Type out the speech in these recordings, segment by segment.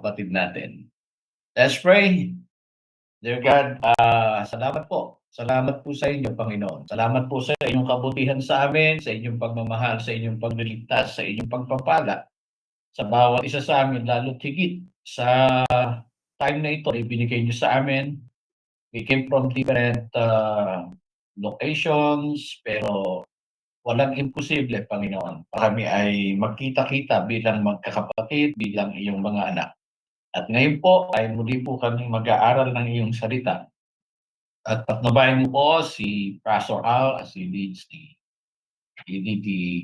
kapatid natin. Let's pray. Dear God, salamat po. Salamat po sa inyo, Panginoon. Salamat po sa inyong kabutihan sa amin, sa inyong pagmamahal, sa inyong pagliligtas, sa inyong pagpapala sa bawat isa sa amin, lalo't higit sa time na ito, ibinigay niyo sa amin. We came from different locations, pero walang imposible, Panginoon. Kami ay magkita-kita bilang magkakapatid, bilang iyong mga anak. At ngayon po ay muli po kami mag-aaral ng iyong salita. At patnubayan mo po si Pastor Al as he leads the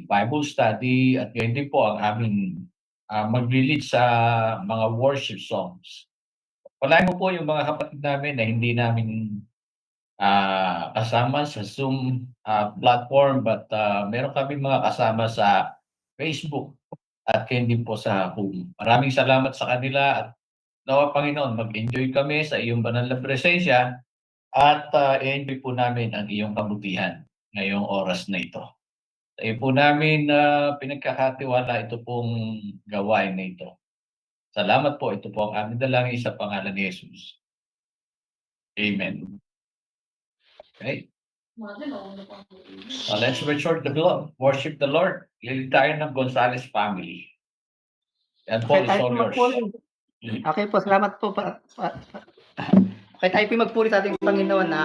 Bible study at ngayon din po ang aming mag-lead sa mga worship songs. Palayan mo po yung mga kapatid namin na hindi namin kasama sa Zoom platform but meron kami mga kasama sa Facebook at kayo din po sa home. Maraming salamat sa kanila at nawa Panginoon, mag-enjoy kami sa iyong banal na presensya at i-enjoy po namin ang iyong kabutihan ngayong oras na ito. Sa iyo po namin pinagkakatiwala ito pong gawain na ito. Salamat po. Ito po ang aming dalangin sa pangalan ni Jesus. Amen. Okay. Let's worship the Lord. Lilig tayo ng Gonzales family. Yan po, Okay, tayo magpuri. Okay po, salamat po. Okay, tayo po magpuri sa ating Panginoon na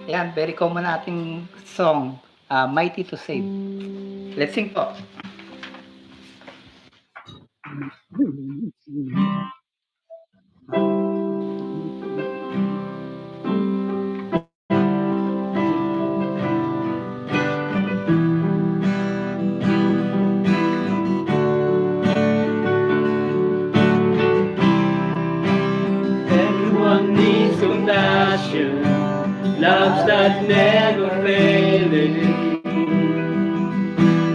yan, very common na ating song, Mighty to Save. Let's sing po. Loves that never failing,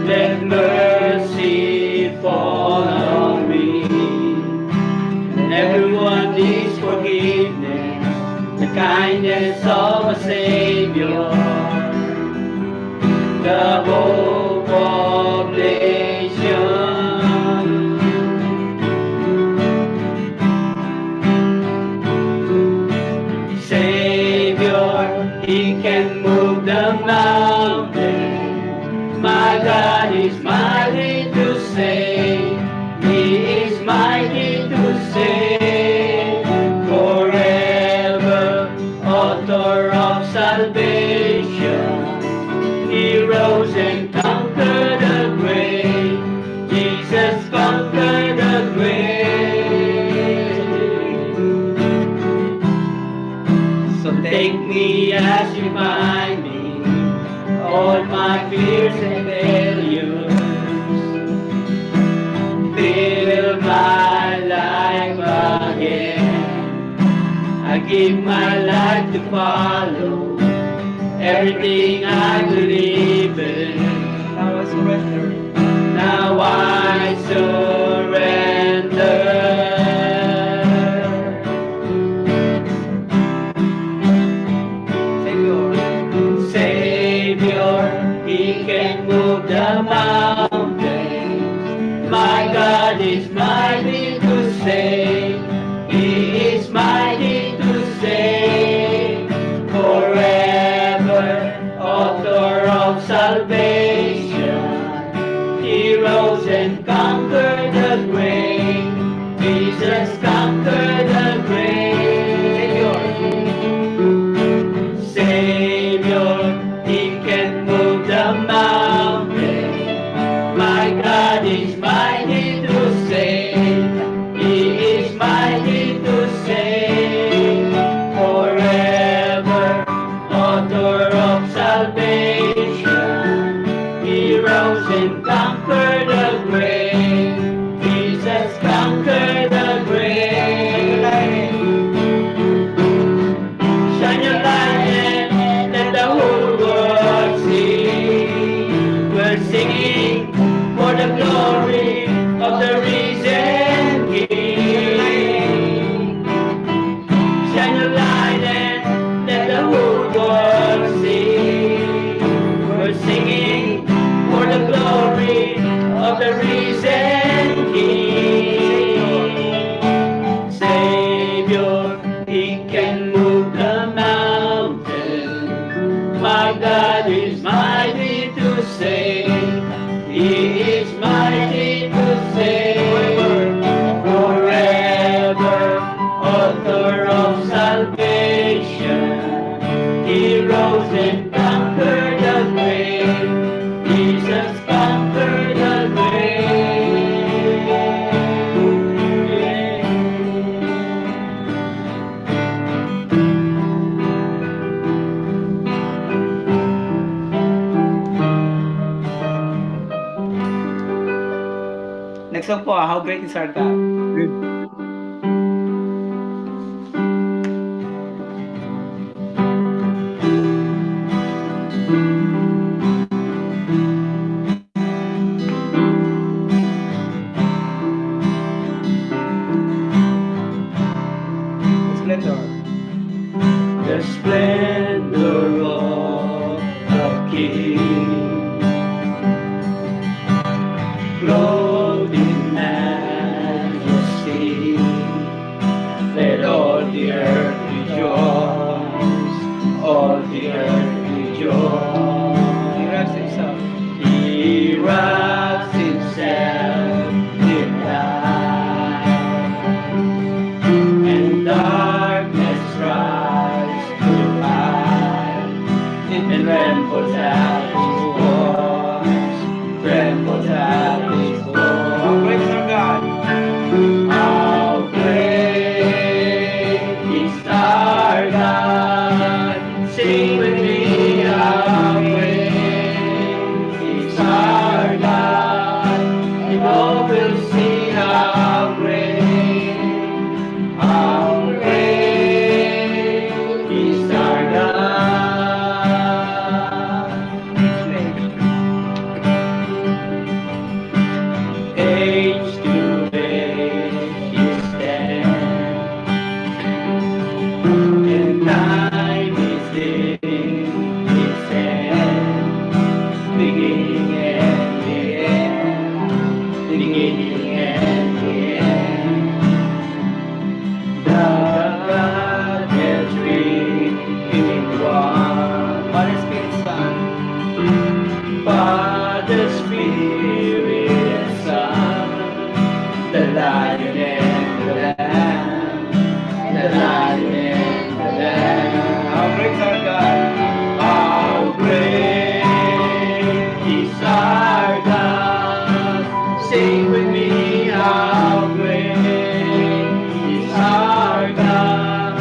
let mercy fall on me. Everyone needs forgiveness, the kindness of a Savior, the hope of nations. He can move the mountain. My God is mighty to save. He is mighty to save. Forever, author of salvation. He rose and conquered the grave. Jesus conquered the grave. So take me as you find me, all my fears and failures. Fill my life again. I give my life to follow everything I believe in. Now I surrender. Now I surrender. He can move the mountains. My God is mighty to save. He is mighty to save. Forever, author of salvation. He rose and conquered the grave. Jesus conquered the grave. Savior, He can move the mountain. My God is mighty to save. He is mighty to save. Forever, author of salvation. He rose and conquered the grave. Jesus conquered the grave. song po, How Great Is Our God. Splendor. The splendor of the King, clothed in majesty, let all the earth rejoice, all the earth rejoice. He wraps himself. He wraps himself in light, and darkness tries to hide. It trembles at his voice, trembles at his How great is voice. our God. How great is our God? Sing with me, how great is our God? And all will see how great is our God. Age to age He stands, and time is in His hand. Beginning and the end, beginning and the end. The Godhead three in one. Father, Spirit, Son. Father, Spirit, Son, the Lion and the Lamb, the Lion and the Lamb. How great is our God. How great is our God? Sing with me, how great is our God?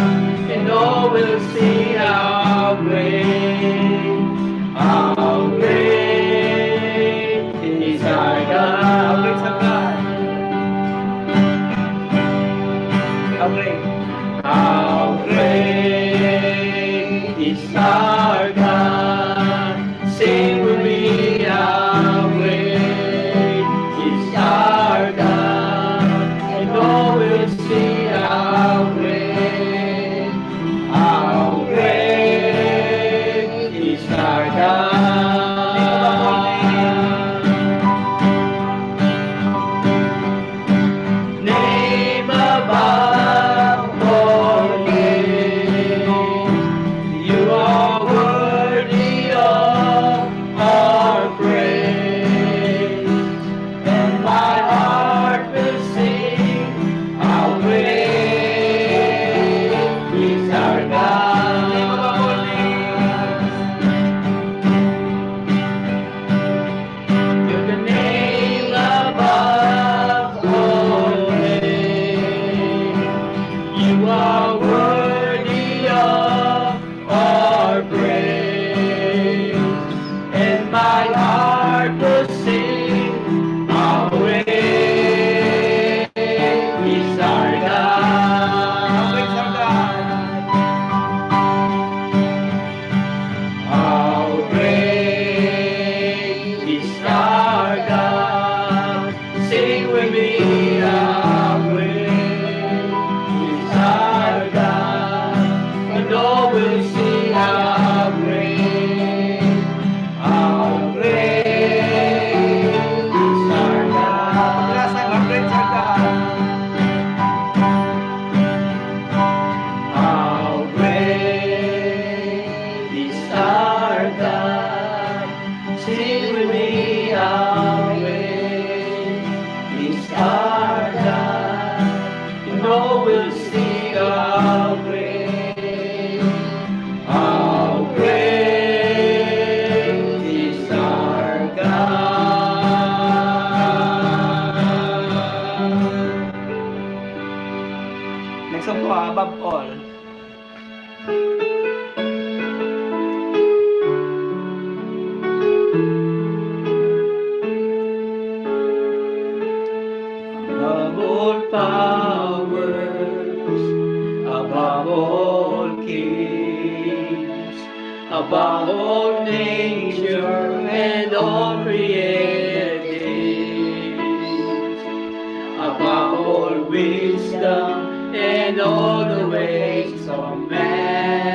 And all will see how great is our How great is our God. God. How great. How great is our God? Sing with me, how great is our God? And all will see how great is our God. Name above all names, you are worthy of our praise, and my heart will sing, how great is our God. Name above all names. You're the name above all names. You are worthy of our praise, and my heart will sing, how great is our How great is our God. God. How great is our God? Sing with me, how great is our God? And all will see how great is our God. Last time, how great is our God. How great is our God? Sing with me, how great is our God? And all will see how great is our God. Next song po, Above All. powers, above all kings, above all nature and all created things, above all wisdom and all the ways of man.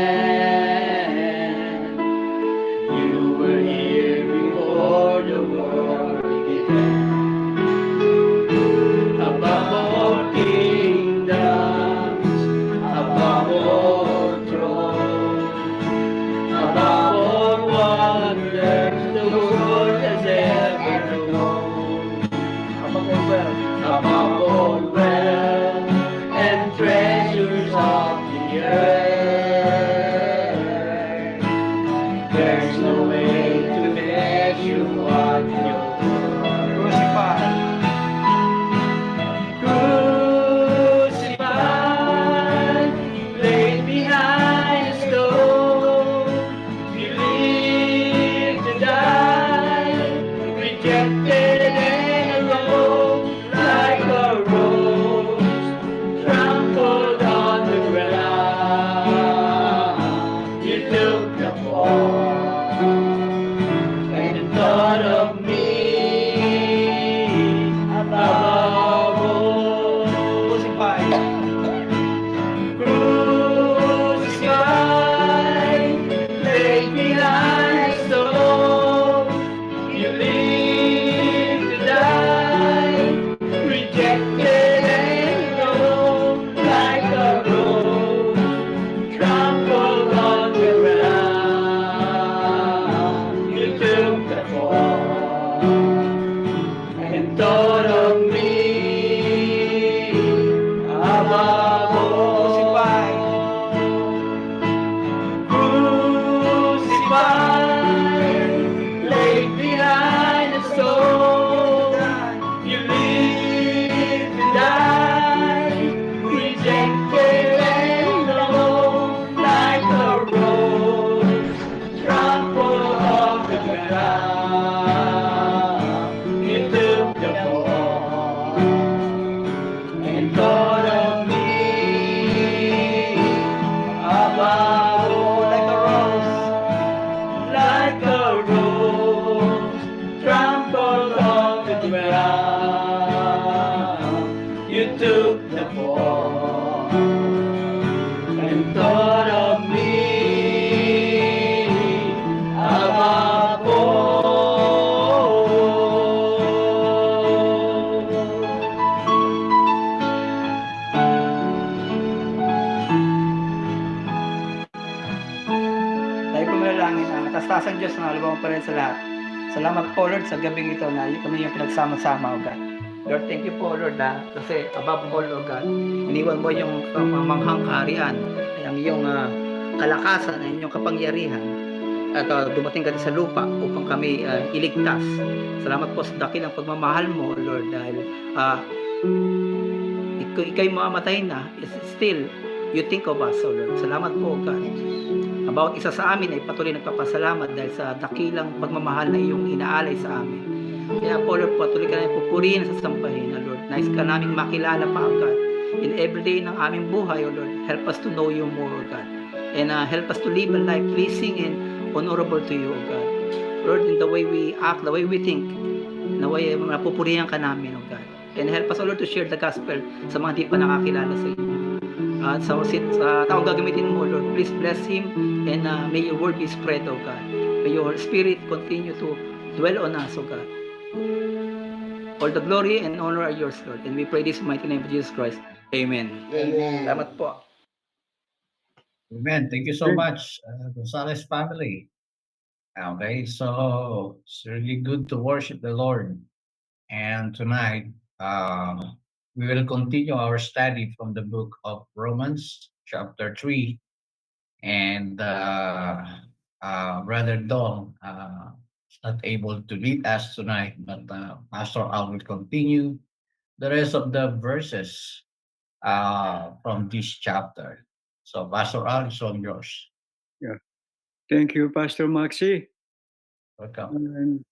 You were here before the world began. Above all kingdoms, above all thrones, above all wonders the world has ever known, above all wealth and treasures of the earth. There's no way to measure what you're crucified, laid behind a stone. You lived to die, rejected and alone, like a rose trampled on the ground. You took the fall and thought of me above all. Crucified, laid behind a stone. You lived to die, rejected and alone, like a rose trampled on the ground. You took the fall and thought of me above all. Crucified, laid behind a stone. You lived to die, rejected and alone, like a rose trampled on the ground. You took the fall and thought of me above all, like a rose trampled on the ground. You took the fall and thought of me above all. Tayo po manalangin na matastasan Diyos na alabang pa rin sa lahat. Salamat po Lord sa gabing ito na kami yung pinagsama-sama o God. Lord, thank you po Lord na kasi above all o God, iniwan mo yung pamamanghang kaharian, ang iyong kalakasan, ang iyong kapangyarihan at dumating ka din sa lupa upang kami iligtas. Salamat po sa dakilang pagmamahal mo Lord dahil ikaw'y mamamatay na, still you think of us, O Lord. Salamat po, God. Bawat isa sa amin ay patuloy nagpapasalamat dahil sa dakilang pagmamahal na iyong inaalay sa amin. Kaya po, Lord, patuloy ka na pupurihin sa sampahin, na Lord. Nais ka naming makilala pa, O God. In every day ng aming buhay, O Lord, help us to know you more, O God. And help us to live a life pleasing and honorable to you, O God. Lord, in the way we act, the way we think, na way napupurihan ka namin, O God. And help us, O Lord, to share the gospel sa mga di pa nakakilala sa inyo. At sa taong gagamitin mo, Lord, please bless him and may your word be spread, O God. May your spirit continue to dwell on us, O God. All the glory and honor are yours, Lord. And we pray this in the mighty name of Jesus Christ. Amen. Amen. Salamat po. Amen. Thank you so much, Gonzalez family. Okay, so it's really good to worship the Lord. And tonight, we will continue our study from the book of Romans, chapter 3. And Brother Don is not able to lead us tonight, but Pastor Al will continue the rest of the verses from this chapter. So, Pastor Al, it's all yours. Thank you, Pastor Maxi. Welcome. And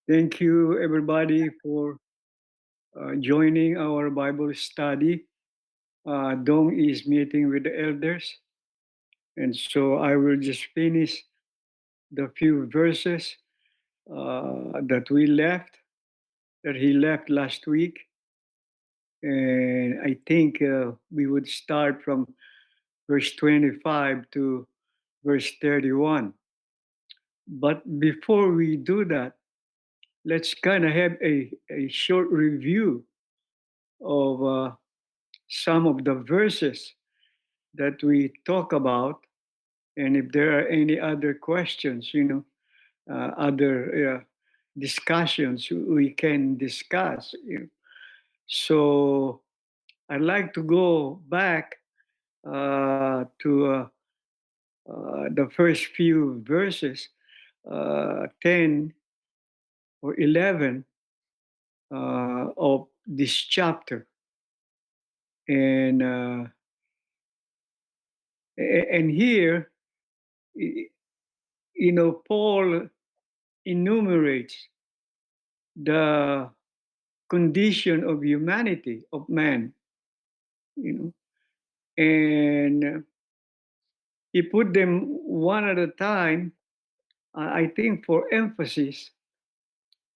thank you, everybody, for joining our Bible study. Dong is meeting with the elders. And so I will just finish the few verses that we left, that he left last week. And I think we would start from verse 25 to verse 31. But before we do that, let's kind of have a short review of some of the verses that we talk about. And if there are any other questions, other discussions we can discuss. So I'd like to go back to the first few verses, 10 or 11 of this chapter. And and here, Paul enumerates the condition of humanity, of man, you know, and he put them one at a time, I think for emphasis,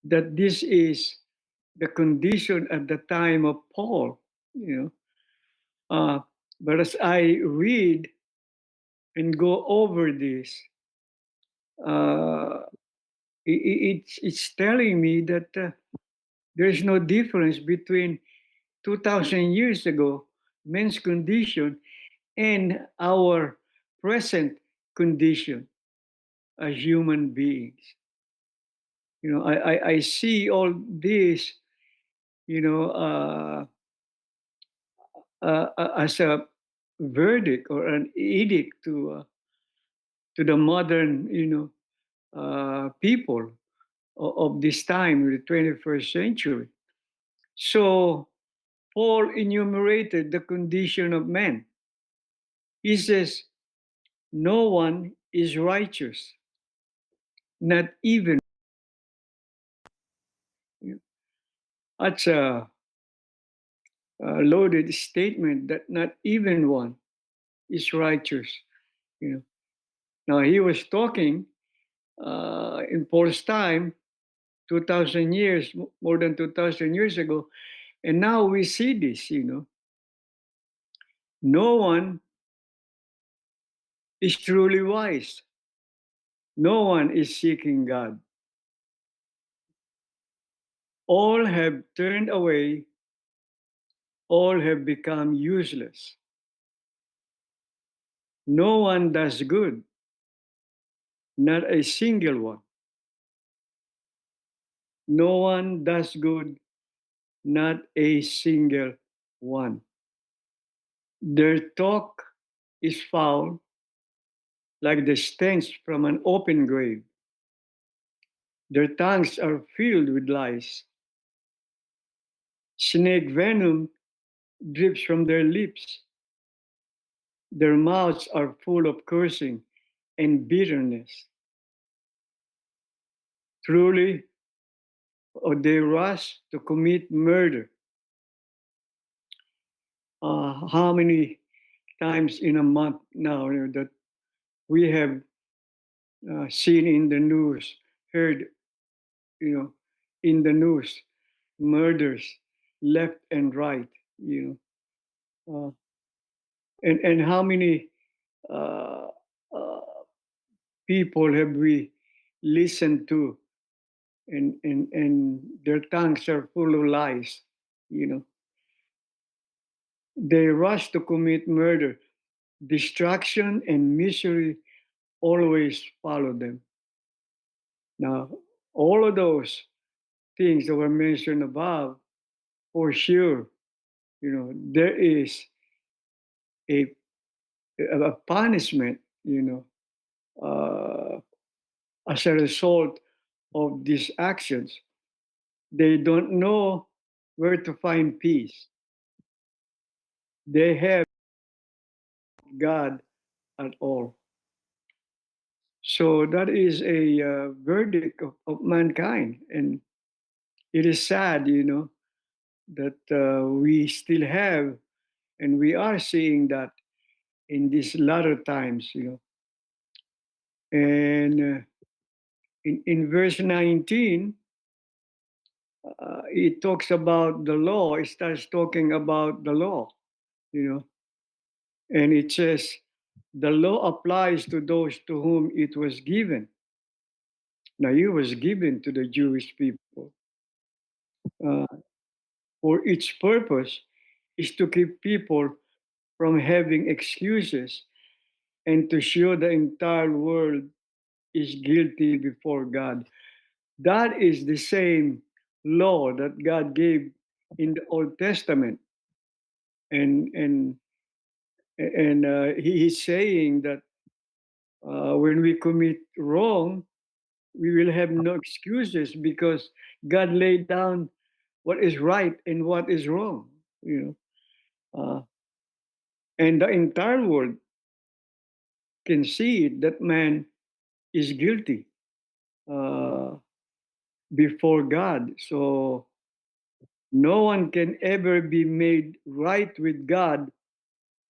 that this is the condition at the time of Paul, you know. But as I read and go over this, uh, it's telling me that there's no difference between 2,000 years ago, men's condition, and our present condition as human beings. I see all this, as a verdict or an edict to the modern, people of this time, the 21st century. So Paul enumerated the condition of man. He says, no one is righteous, not even. That's a loaded statement that not even one is righteous. You know. Now he was talking in Paul's time, 2,000 years, more than 2,000 years ago, and now we see this. No one is truly wise. No one is seeking God. All have turned away. All have become useless. No one does good, not a single one. No one does good, not a single one. Their talk is foul, like the stench from an open grave. Their tongues are filled with lies. Snake venom drips from their lips. Their mouths are full of cursing and bitterness. Truly, they rush to commit murder. How many times in a month now that we have seen in the news, heard, in the news, murders left and right, uh, and how many uh, uh, people have we listened to, and their tongues are full of lies, you know. They rush to commit murder. Destruction and misery always follow them. Now, all of those things that were mentioned above, for sure, there is a, a punishment, uh, as a result of these actions. They don't know where to find peace. They have God at all. So that is a verdict of mankind. And it is sad, that we still have And we are seeing that in these latter times, And in verse 19, it talks about the law. It starts talking about the law, you know, and it says the law applies to those to whom it was given. Now, it was given to the Jewish people. Uh, for its purpose is to keep people from having excuses and to show the entire world is guilty before God. That is the same law that God gave in the Old Testament, and He is saying that when we commit wrong, we will have no excuses because God laid down what is right and what is wrong. Uh, and the entire world can see it, that man is guilty uh, before God. So no one can ever be made right with God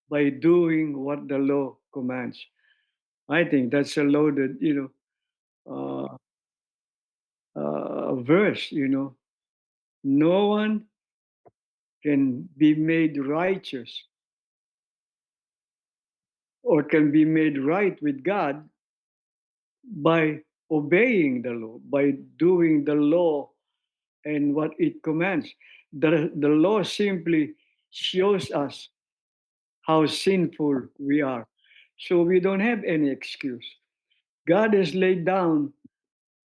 by doing what the law commands. I think that's a loaded, verse. No one can be made righteous or can be made right with God by obeying the law, by doing the law and what it commands. The law simply shows us how sinful we are. So we don't have any excuse. God has laid down,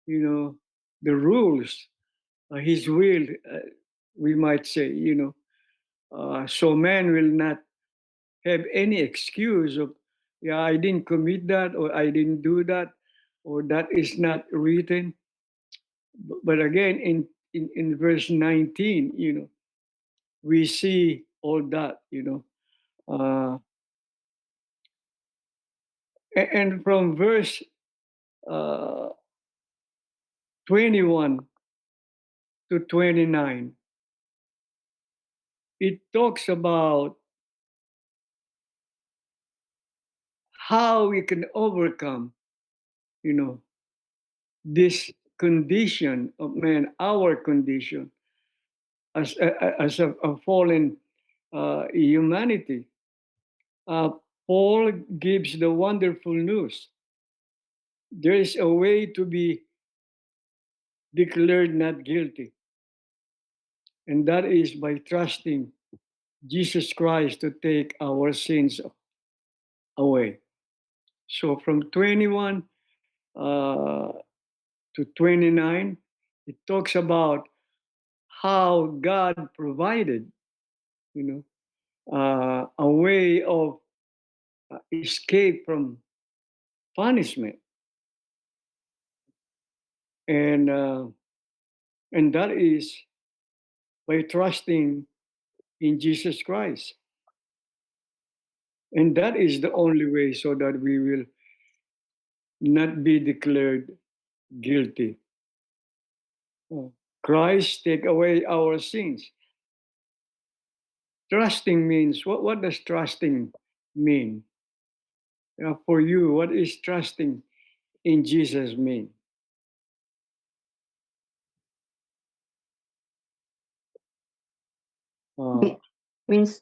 the rules, His will, we might say, so man will not have any excuse of, yeah, I didn't commit that, or I didn't do that, or that is not written. But again, in verse 19, we see all that, Uh, and from verse uh, 21 to 29, it talks about how we can overcome, you know, this condition of man, our condition as a fallen humanity. Uh, Paul gives the wonderful news. There is a way to be declared not guilty, and that is by trusting Jesus Christ to take our sins away. So from 21 uh, to 29, it talks about how God provided, a way of escape from punishment, and uh, and that is by trusting in Jesus Christ, and that is the only way so that we will not be declared guilty. Christ take away our sins. Trusting means what does trusting mean? For you, what is trusting in Jesus mean? Uh, Means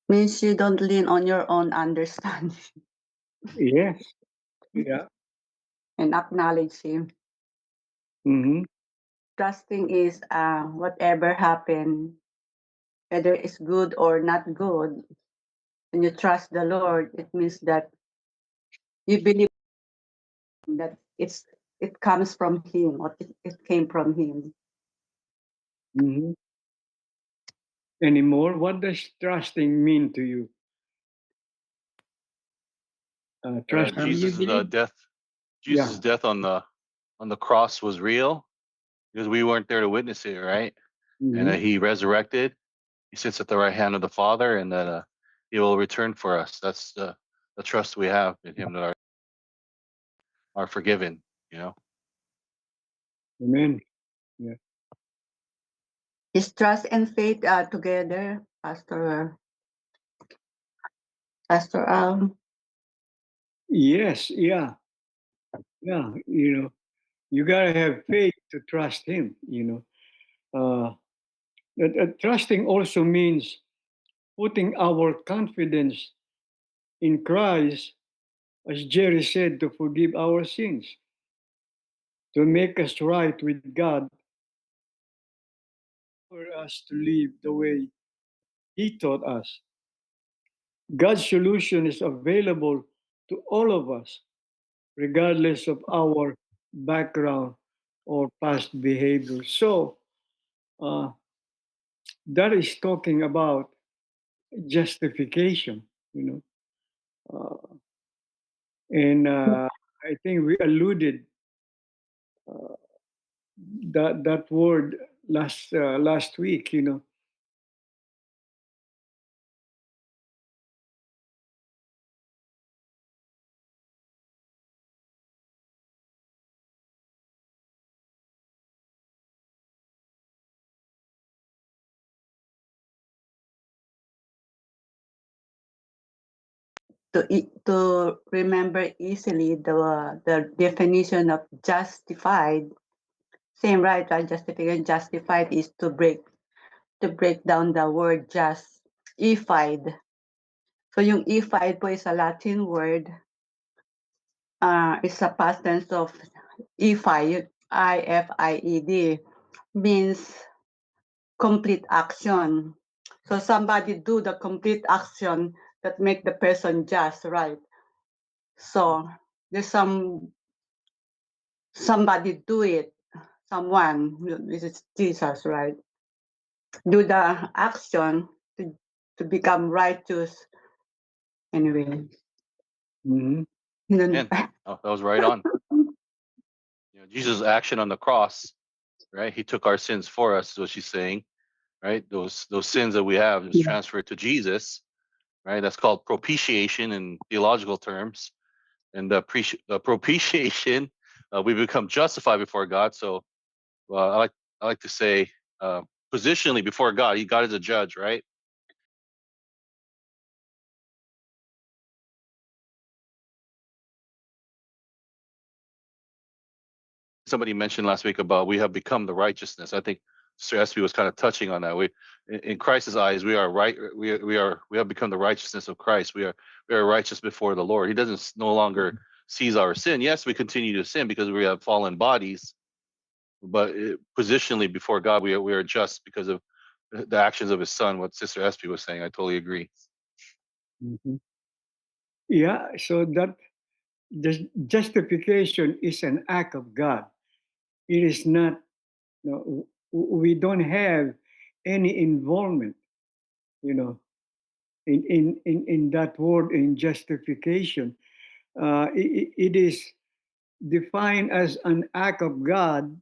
means you don't lean on your own understanding yes, yeah. and acknowledge him. Mm-hmm. Trusting is whatever happened, whether it's good or not good, when you trust the Lord, it means that you believe that it comes from him, or it came from him. Mm-hmm. Anymore? What does trusting mean to you? Trust. You Jesus' believe? death. Yeah. Jesus' death on the cross was real because we weren't there to witness it, right? And Mm-hmm. he resurrected. He sits at the right hand of the Father, and that he will return for us. That's the trust we have in him that are forgiven. You know. Amen. Yeah. Is trust and faith together? Pastor Pastor Yes, yeah, yeah. You gotta have faith to trust Him. Trusting also means putting our confidence in Christ, as Jerry said, to forgive our sins, to make us right with God, for us to live the way He taught us. God's solution is available to all of us, regardless of our background or past behavior. So, uh, that is talking about justification, you know. And I think we alluded uh, that word last week. to remember easily the definition of justified. Same, right? Right? Justification, justified is to break down the word just. Ified. So yung ified po is a Latin word. It's a past tense of ified. I-F-I-E-D means complete action. So somebody do the complete action that make the person just, right? So there's somebody do it, someone, this is Jesus, right? Do the action to become righteous. Anyway, Mhm. And that was right on. Jesus' action on the cross, right? He took our sins for us, is what she's saying, right? Those sins that we have is transferred to Jesus, right? That's called propitiation in theological terms. And the propitiation, we become justified before God. So I like to say, positionally before God, God is a judge, right? Somebody mentioned last week about we have become the righteousness. I think Sir Espy was kind of touching on that. In Christ's eyes, we are right. We have become the righteousness of Christ. We are righteous before the Lord. He doesn't no longer sees our sin. Yes, we continue to sin because we have fallen bodies, but positionally before God, we are just because of the actions of His Son. What Sister Espy was saying, I totally agree. Mhm. Yeah, so that the justification is an act of God. It is not, we don't have any involvement, you know, in that word in justification. It is defined as an act of God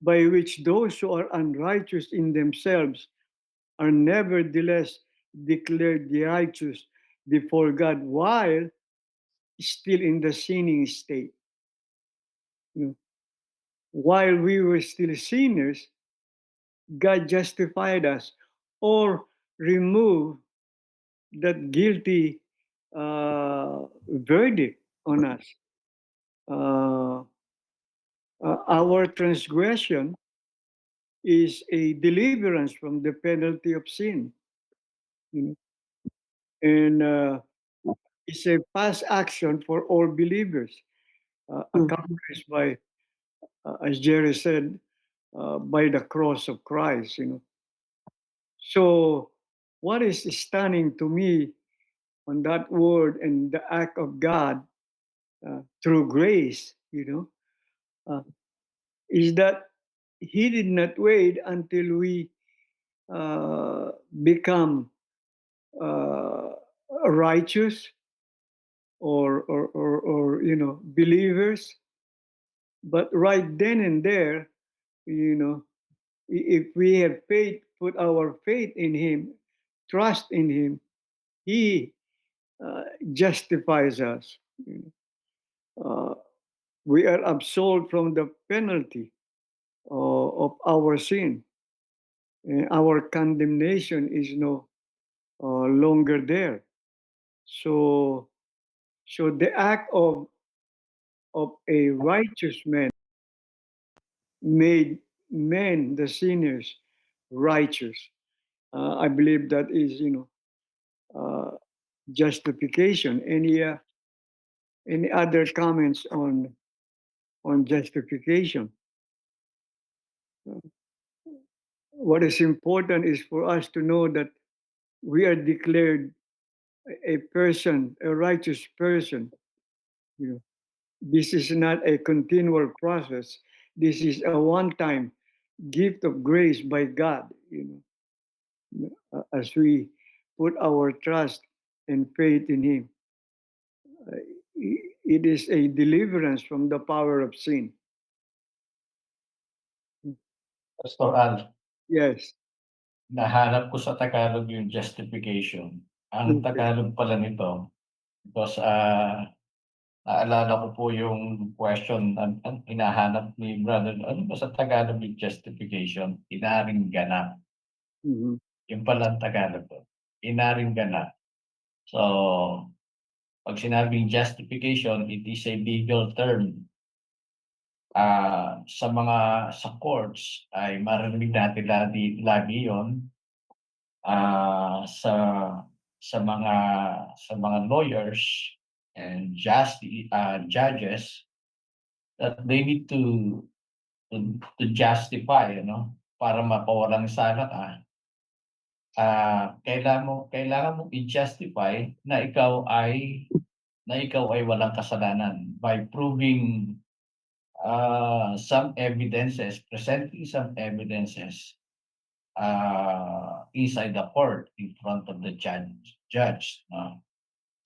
by which those who are unrighteous in themselves are nevertheless declared righteous before God while still in the sinning state. You know, while we were still sinners, God justified us or removed that guilty verdict on us. Uh, our transgression is a deliverance from the penalty of sin. You know, and it's a past action for all believers, accomplished by, as Jerry said, by the cross of Christ. So, what is stunning to me on that word and the act of God through grace, uh, is that He did not wait until we become uh, righteous or believers, but right then and there, you know if we have faith, put our faith in Him, trust in Him, He justifies us. uh, we are absolved from the penalty of our sin, and our condemnation is longer there. So, so the act of a righteous man made men, the sinners, righteous. I believe that is, justification. Any other comments on justification? What is important is for us to know that we are declared a person, a righteous person. You know, this is not a continual process. This is a one-time gift of grace by God. As we put our trust and faith in Him, uh, it is a deliverance from the power of sin. Pastor Al, Yes. nahanap ko sa Tagalog yung justification. Ang Okay. Tagalog pala nito, because naalala ko po yung question ang hinahanap ni brother, ano ba sa Tagalog yung justification? Inaring ganap. Mhm. Yung pala ang Tagalog ko. Inaring ganap. So, pag sinabing justification, it is a legal term. Sa courts ay maririnig natin lagi yon, sa mga lawyers and judges, that they need to justify, para mapawalang sala ka. Kailangan mong i-justify na ikaw ay walang kasalanan by proving presenting some evidences inside the court in front of the judge, no?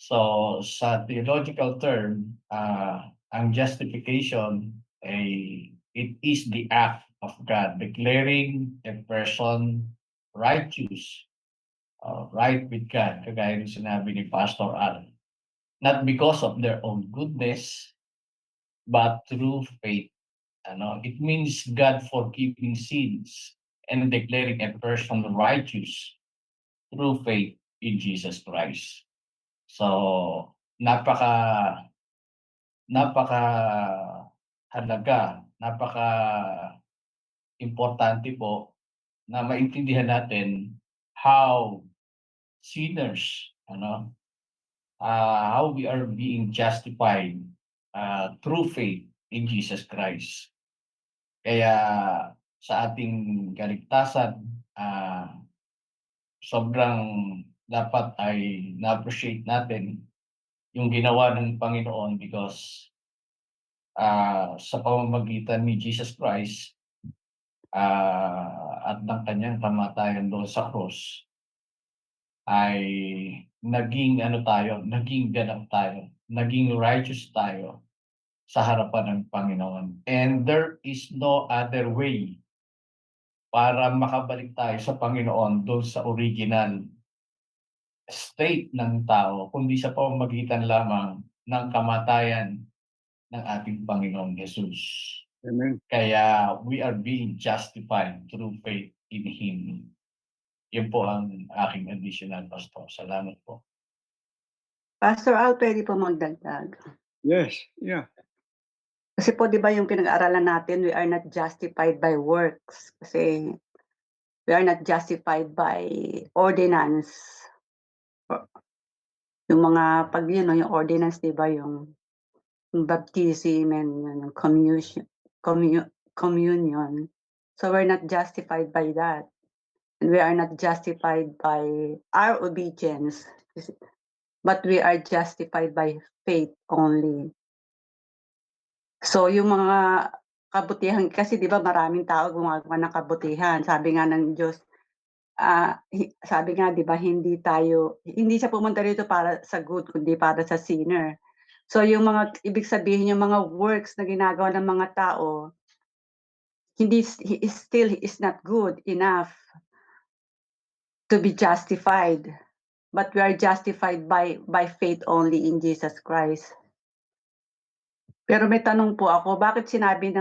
So sa theological term, ang justification ay it is the act of God declaring a person righteous, right with God, kagaya ng sinabi ni Pastor Al. Not because of their own goodness, but through faith. It means God forgiving sins and declaring a person righteous through faith in Jesus Christ. So, napaka napaka halaga, napaka importante po na maintindihan natin how sinners, how we are being justified through faith in Jesus Christ. Kaya sa ating kaligtasan, sobrang dapat ay na-appreciate natin yung ginawa ng Panginoon because sa pamamagitan ni Jesus Christ at ng kanyang kamatayan doon sa cross ay naging ganap tayo, naging righteous tayo sa harapan ng Panginoon. And there is no other way para makabalik tayo sa Panginoon doon sa original state ng tao, kundi sa pamamagitan lamang ng kamatayan ng ating Panginoong Jesus. Amen. Kaya we are being justified through faith in Him. Yun po ang aking additional, Pastor. Salamat po. Pastor Al, pwede po magdagdag. Yes. Yeah. Kasi po, di ba yung pinag-aaralan natin, we are not justified by works. Kasi we are not justified by ordinance. Yung mga, yung ordinance, di ba, yung baptism and yung communion. So we're not justified by that. And we are not justified by our obedience. But we are justified by faith only. So yung mga kabutihan, kasi di ba maraming tao gumagawa ng kabutihan. Sabi nga ng Diyos, sabi nga di ba hindi siya pumunta rito para sa good, kundi para sa sinner. So yung ibig sabihin yung mga works na ginagawa ng mga tao, he is not good enough to be justified. But we are justified by faith only in Jesus Christ. Pero may tanong po ako, bakit sabi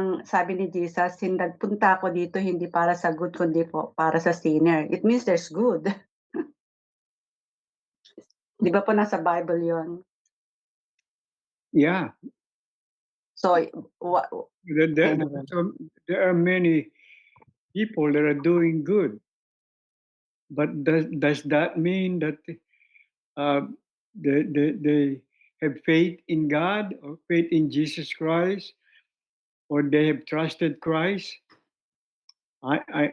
ni Jesus, nagpunta ako dito hindi para sa good, kundi po para sa sinner? It means there's good. Di ba po nasa Bible yon? Yeah, So, what, there, anyway. so there are many people that are doing good, but does that mean that uh, they have faith in God or faith in Jesus Christ or they have trusted Christ? I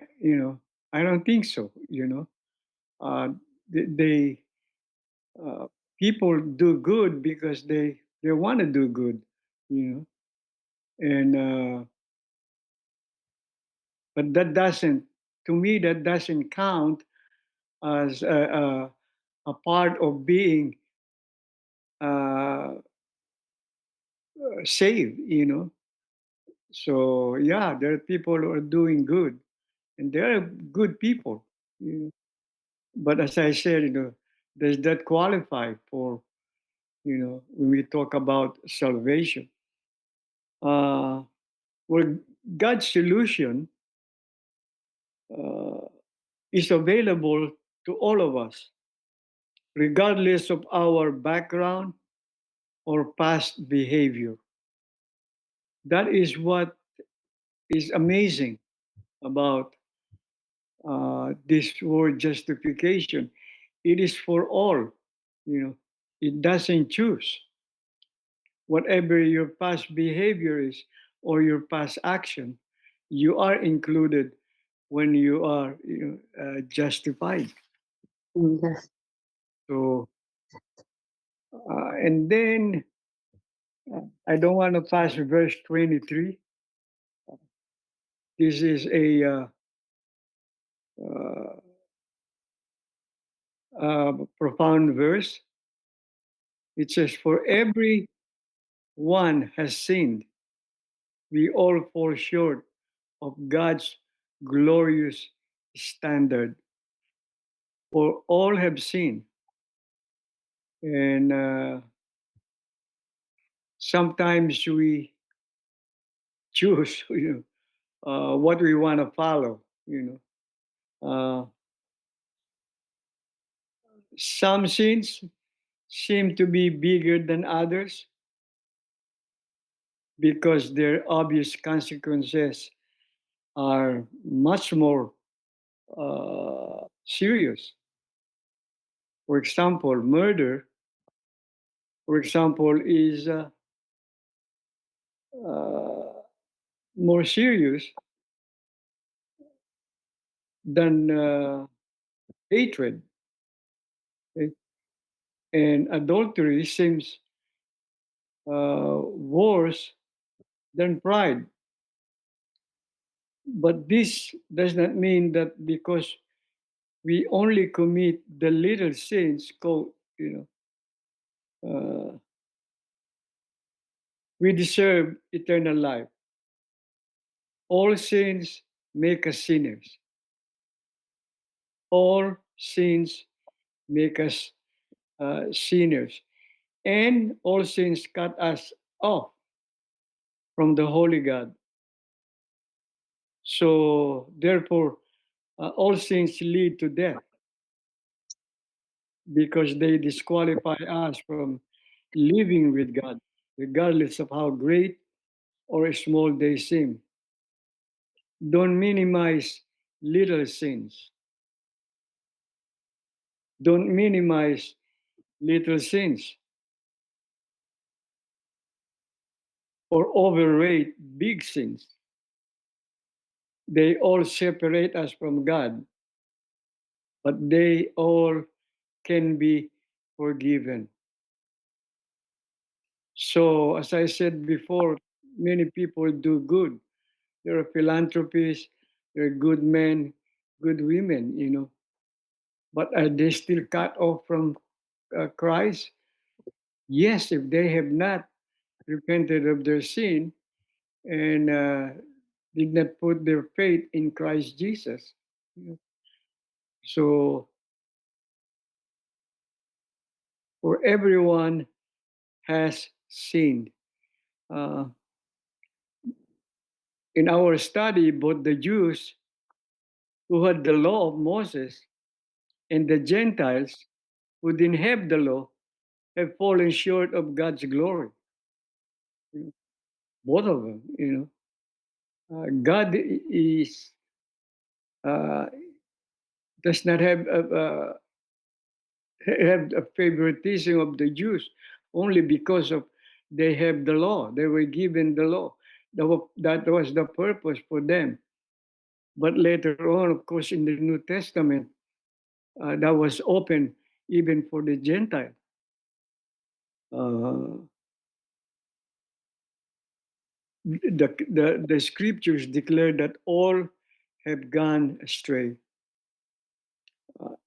don't think so. Uh, they uh, people do good because they want to do good, you know, and but that doesn't, to me, that doesn't count as a part of being uh, saved, you know. So yeah, there are people who are doing good, and there are good people. You know. But as I said, does that qualify for, when we talk about salvation? Uh, well, God's solution uh, is available to all of us, regardless of our background or past behavior. That is what is amazing about this word justification. It is for all, you know. It doesn't choose whatever your past behavior is or your past action. You are included when you are justified. Yes. So, and then I don't want to pass verse 23. This is a uh, profound verse. It says, "For every one has sinned. We all fall short of God's glorious standard. For all have sinned." And sometimes we choose, what we want to follow. Some sins seem to be bigger than others because their obvious consequences are much more serious. For example, murder, for example, is uh, more serious than hatred. Okay? And adultery seems worse than pride. But this does not mean that because we only commit the little sins, uh, we deserve eternal life. All sins make us sinners. All sins make us sinners. And all sins cut us off from the Holy God. So, therefore, all sins lead to death because they disqualify us from living with God, regardless of how great or small they seem. Don't minimize little sins. Don't minimize little sins or overrate big sins. They all separate us from God, but they all can be forgiven. So, as I said before, many people do good. There are philanthropists, there are good men, good women. But are they still cut off from Christ? Yes, if they have not repented of their sin and did not put their faith in Christ Jesus. So, for everyone has sinned. Uh, in our study, both the Jews who had the law of Moses and the Gentiles who didn't have the law have fallen short of God's glory. Both of them, God is uh, does not have a favoritism of the Jews only because of they have the law. They were given the law. That was the purpose for them. But later on, of course, in the New Testament, that was open even for the Gentile. Uh, the scriptures declare that all have gone astray.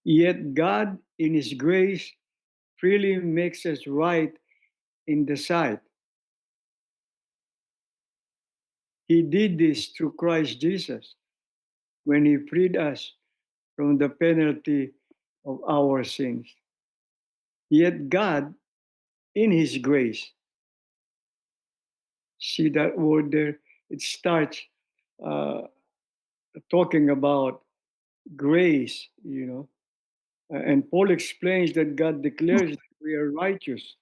Yet God, in His grace, freely makes us right in the sight. He did this through Christ Jesus when He freed us from the penalty of our sins. Yet God, in His grace, see that word there? It starts uh, talking about grace, and Paul explains that God declares that we are righteous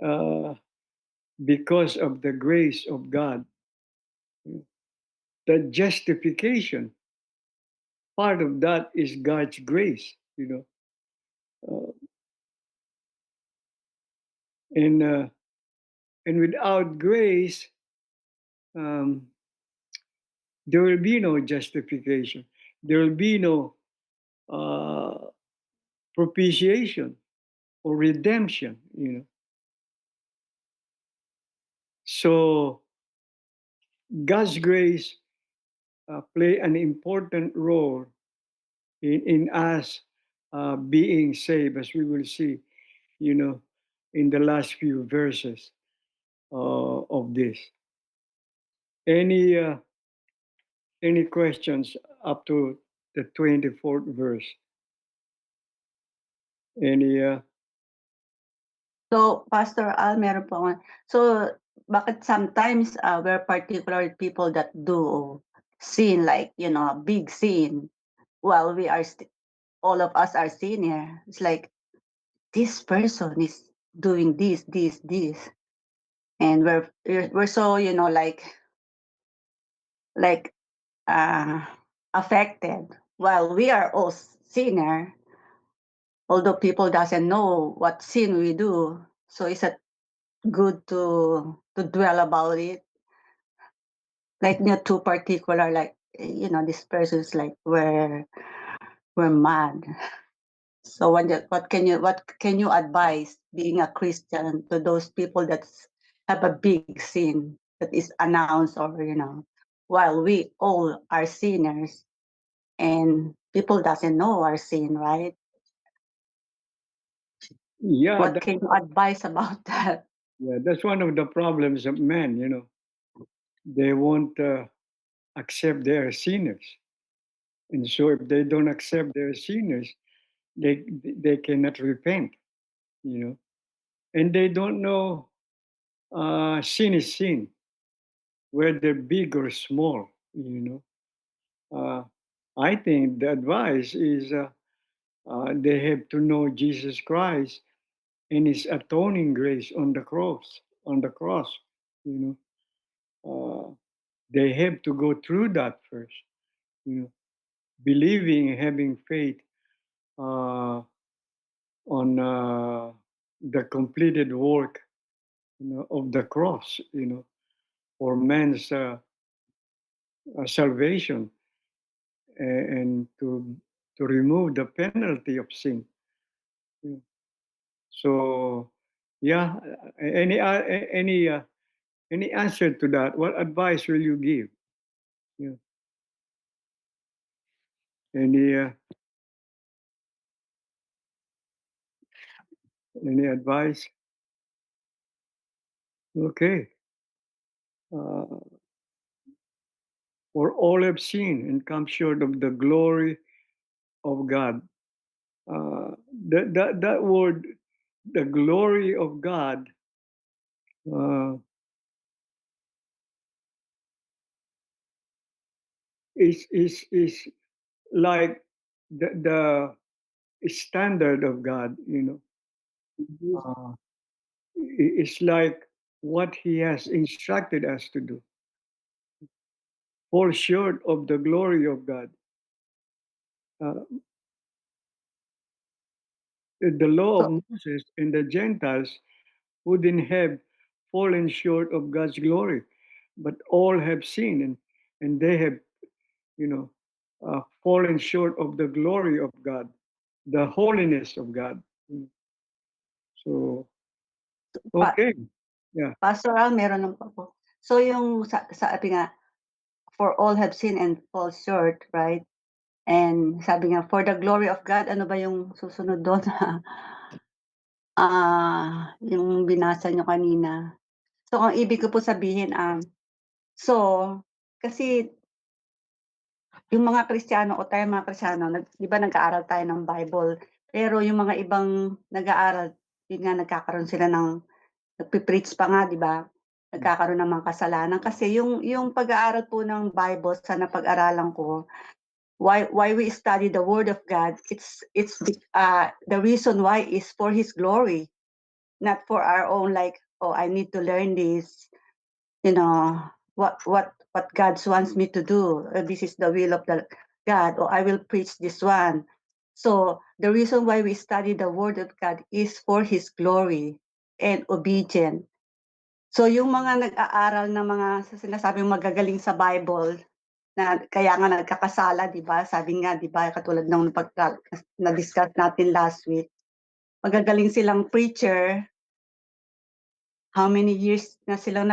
uh, because of the grace of God. The justification, part of that is God's grace. Uh, and and without grace, um, there will be no justification. There will be no uh, propitiation or redemption. So God's grace play an important role in us being saved, as we will see, you know, in the last few verses of this. Any uh, any questions up to the 24th verse? Any? So, Pastor Al, meron po ako. So, bakit sometimes we're particular people that do sin, like, a big sin, while we are, all of us are senior. It's like, this person is doing this. And we're so, like, uh, affected. While we are all sinner, although people doesn't know what sin we do. So, is it good to dwell about it, like not too particular, like this person's like we're mad. So what can you advise being a Christian to those people that have a big sin that is announced, or while we all are sinners and people doesn't know our sin, right? Yeah, What can you advise about that? yeah, that's one of the problems of men. They won't accept their sinners, and so if they don't accept their sinners, they cannot repent. You know, and they don't know sin is sin, whether big or small. Uh, I think the advice is they have to know Jesus Christ and His atoning grace on the cross. On the cross, you know, they have to go through that first. You know, believing, having faith on the completed work, of the cross. For man's salvation, and to remove the penalty of sin. So, yeah, any answer to that? What advice will you give? Yeah. Any advice? Okay. Uh, for all have seen and come short of the glory of God. That word, the glory of God, uh, is like the standard of God, it's like what He has instructed us to do, fall short of the glory of God. Uh, the law So, of Moses and the Gentiles wouldn't have fallen short of God's glory, but all have sinned and they have, fallen short of the glory of God, the holiness of God. So, pa okay. Yeah. pastoral meron lang po ako. So yung sabi nga, for all have sinned and fall short, right? And sabi nga, for the glory of God, ano ba yung susunod do'n? Yung binasa niyo kanina. So ang ibig ko po sabihin, so kasi yung mga Kristiyano o tayong mga Kristiyano 'di ba nag-aaral tayo ng Bible, pero yung mga ibang nag-aaral, yun nga nagkakaroon sila ng nagpe-preach pa nga 'di ba? Nagkakaroon ng mga kasalanan kasi yung pag-aaral po ng Bible sa napag-aralan ko, why we study the word of God, the reason why is for His glory, not for our own like, "Oh, I need to learn this," you know, what God wants me to do. This is the will of the God, or I will preach this one. So the reason why we study the word of God is for His glory and obedient. So yung mga nag-aaral ng mga sinasabing magagaling sa Bible na kaya nga nagkakasala, 'di ba? Sabi nga, 'di ba, katulad ng na-discuss natin last week, magagaling silang preacher, how many years na silang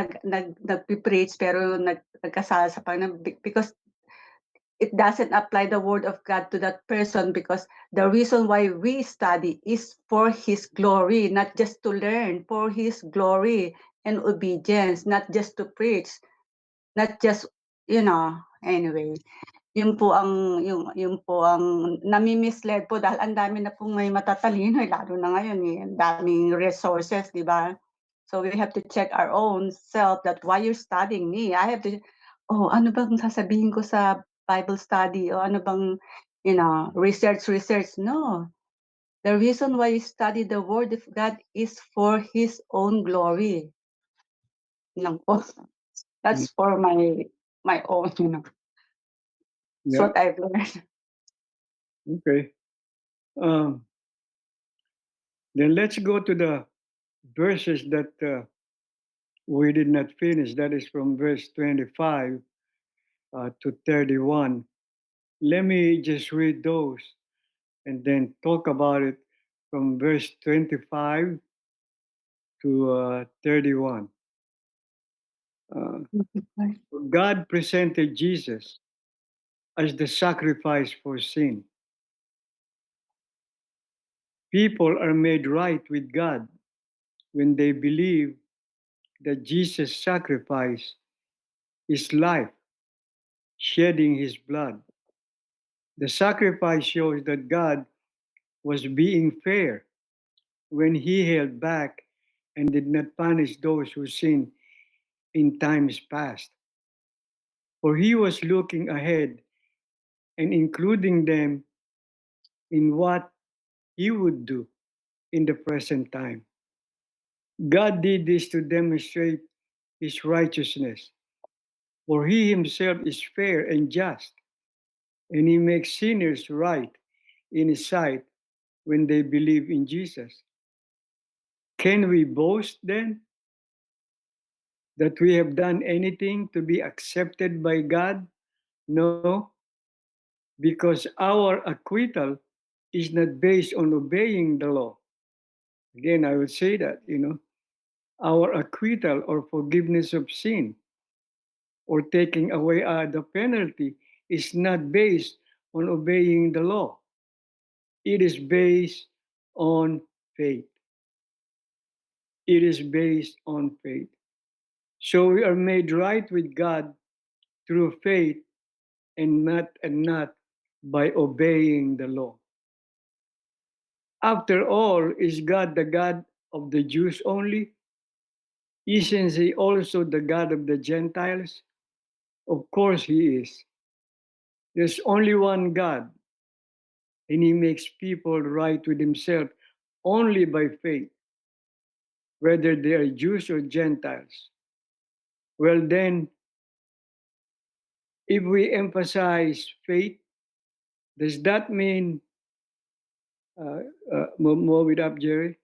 nagpe-preach pero nagkasala sa Panginoon because it doesn't apply the word of God to that person, because the reason why we study is for His glory, not just to learn, for His glory and obedience, not just to preach, not just, anyway. Yun po ang nami-misled po dahil ang dami na pong may matatalino, lalo na ngayon, ang daming resources, 'di ba? So we have to check our own self that why you're studying me. I have to, oh, ano bang sasabihin ko sa Bible study o ano bang, research. No. The reason why you study the word of God is for His own glory. Yun lang po. Mm. That's for my own, That's Yeah. what I've learned. Okay. Um, then let's go to the verses that we did not finish. That is from verse 25 to 31. Let me just read those and then talk about it from verse 25 to 31. God presented Jesus as the sacrifice for sin. People are made right with God when they believe that Jesus sacrificed His life, shedding His blood. The sacrifice shows that God was being fair when He held back and did not punish those who sinned in times past. For He was looking ahead and including them in what He would do in the present time. God did this to demonstrate His righteousness, for He Himself is fair and just, and He makes sinners right in His sight when they believe in Jesus. Can we boast then that we have done anything to be accepted by God? No, because our acquittal is not based on obeying the law. Again, I would say that, our acquittal or forgiveness of sin or taking away the penalty is not based on obeying the law. It is based on faith. It is based on faith. So we are made right with God through faith and not by obeying the law. After all, is God the God of the Jews only? Isn't He also the God of the Gentiles? Of course He is. There's only one God, and he makes people right with himself only by faith, whether they are Jews or Gentiles. Well, then, if we emphasize faith, does that mean, move it up, Jerry?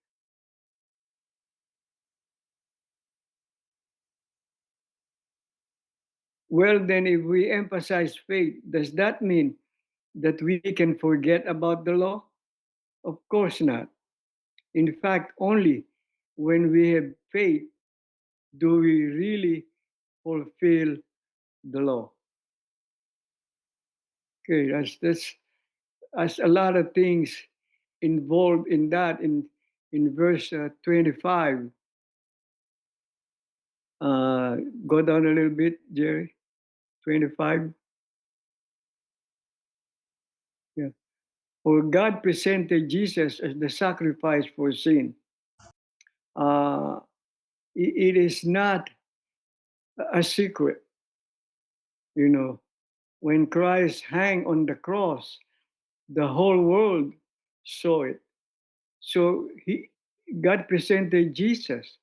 Well, then, if we emphasize faith, does that mean that we can forget about the law? Of course not. In fact, only when we have faith do we really fulfill the law. Okay, that's a lot of things involved in that in verse 25. Go down a little bit, Jerry. 25. Yeah. For God presented Jesus as the sacrifice for sin. Uh, it is not a secret, you know. When Christ hung on the cross, the whole world saw it. So God presented Jesus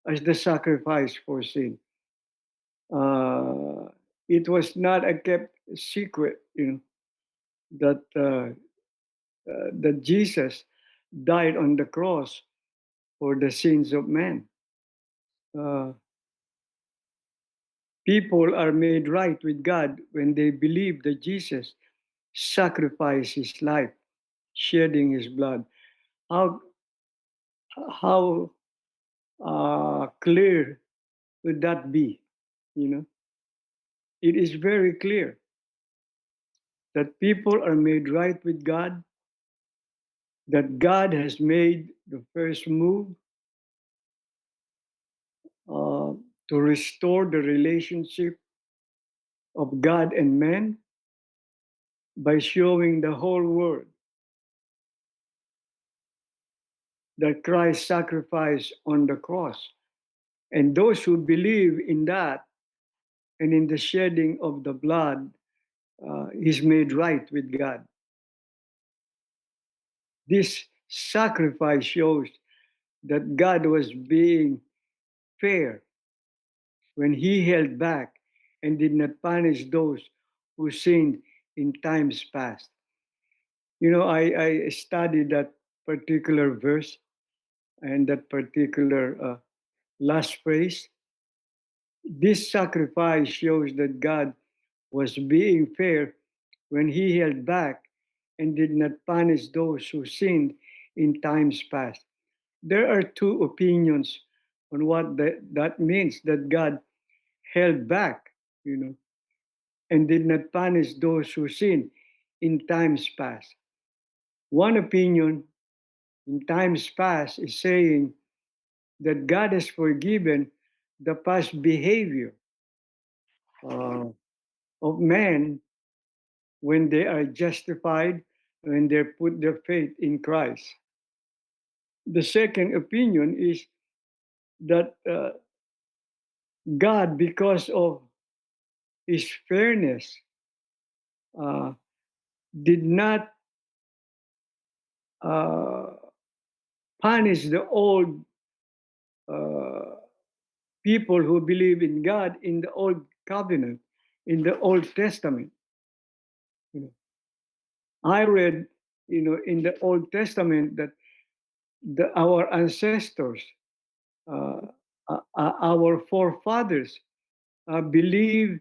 as the sacrifice for sin. Uh, it was not a kept secret, that that Jesus died on the cross for the sins of man. Uh, People are made right with God when they believe that Jesus sacrificed his life, shedding his blood. How how clear would that be? You know, it is very clear that people are made right with God, that God has made the first move uh, to restore the relationship of God and man by showing the whole world that Christ sacrificed on the cross. And those who believe in that and in the shedding of the blood is made right with God. This sacrifice shows that God was being fair when he held back and did not punish those who sinned in times past. I studied that particular verse and that particular last phrase. This sacrifice shows that God was being fair when he held back and did not punish those who sinned in times past. There are two opinions on what that means, that God held back, and did not punish those who sinned in times past. One opinion in times past is saying that God has forgiven the past behavior uh, of man when they are justified, when they put their faith in Christ. The second opinion is that God, because of his fairness, uh, did not uh, punish the old uh, people who believe in God in the old covenant, in the Old Testament. You know, I read, in the Old Testament that our ancestors, uh, our forefathers, believe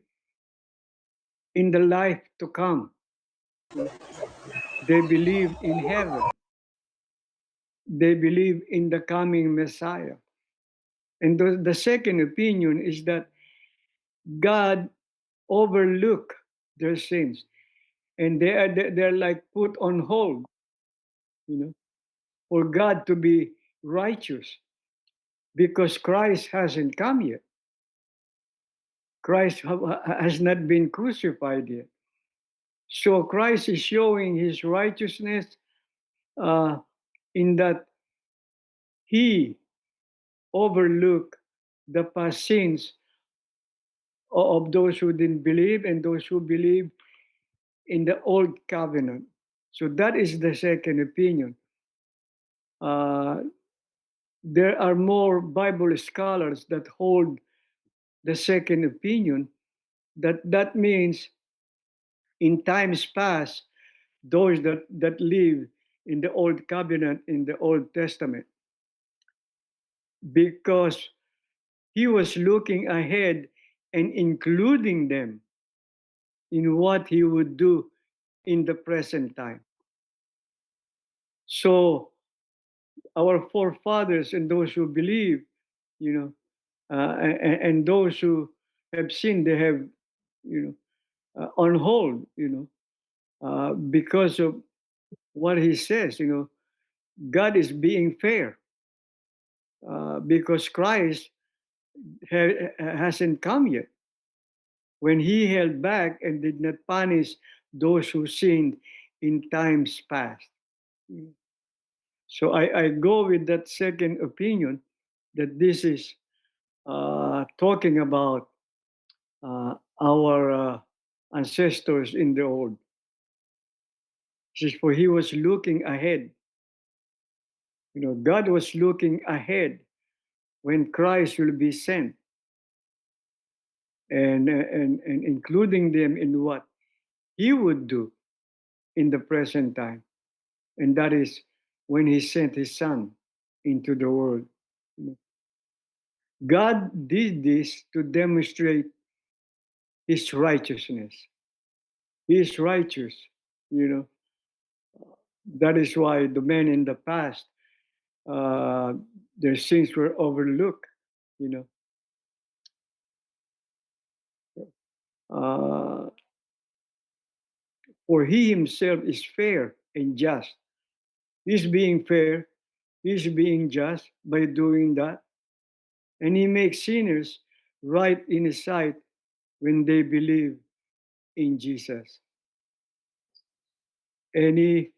in the life to come. They believe in heaven. They believe in the coming Messiah. And the second opinion is that God overlook their sins, and they're like put on hold, for God to be righteous because Christ hasn't come yet. Christ has not been crucified yet. So Christ is showing his righteousness uh, in that he overlooked the past sins of those who didn't believe and those who believe in the old covenant. So that is the second opinion. There are more Bible scholars that hold the second opinion, that means in times past, those that live in the Old Covenant, in the Old Testament, because he was looking ahead and including them in what he would do in the present time. So our forefathers and those who believe, you know, and those who have sinned, they have, on hold, because of what he says, God is being fair, because Christ hasn't come yet. When he held back and did not punish those who sinned in times past. So I go with that second opinion, that this is talking about our ancestors in the old. This is for he was looking ahead. God was looking ahead when Christ will be sent, and including them in what he would do in the present time. And that is when he sent his son into the world. God did this to demonstrate his righteousness. He is righteous, you know. That is why the men in the past, their sins were overlooked, you know. For he himself is fair and just. He's being fair, he's being just by doing that. And he makes sinners right in his sight when they believe in Jesus. Any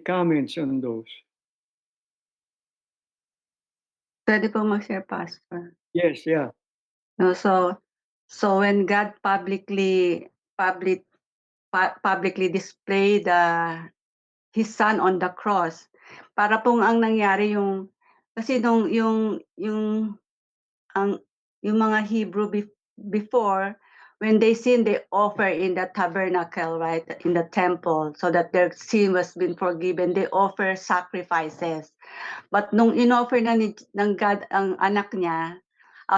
comments on those? Pwede po mag-share, Pastor. Yes, yeah. No, so when God publicly displayed his son on the cross, para pong ang nangyari kasi yung mga Hebrew before, when they sin, they offer in the tabernacle, right, in the temple, so that their sin was been forgiven. They offer sacrifices. But nung inoffer na ng God ang anak niya,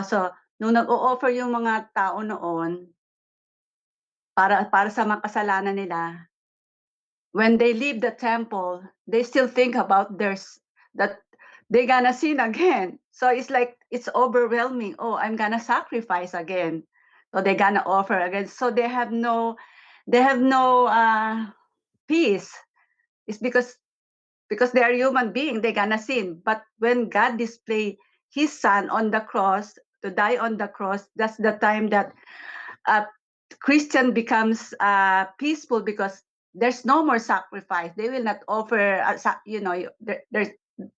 so nung nag-o-offer yung mga tao noon para sa makasalanan nila, when they leave the temple, they still think about that they're gonna sin again. So it's like it's overwhelming. Oh, I'm gonna sacrifice again. So they're gonna offer again. So they have no peace. It's because they are human beings, they're gonna sin. But when God displayed his son on the cross to die on the cross, that's the time that Christian becomes peaceful, because there's no more sacrifice. They will not offer,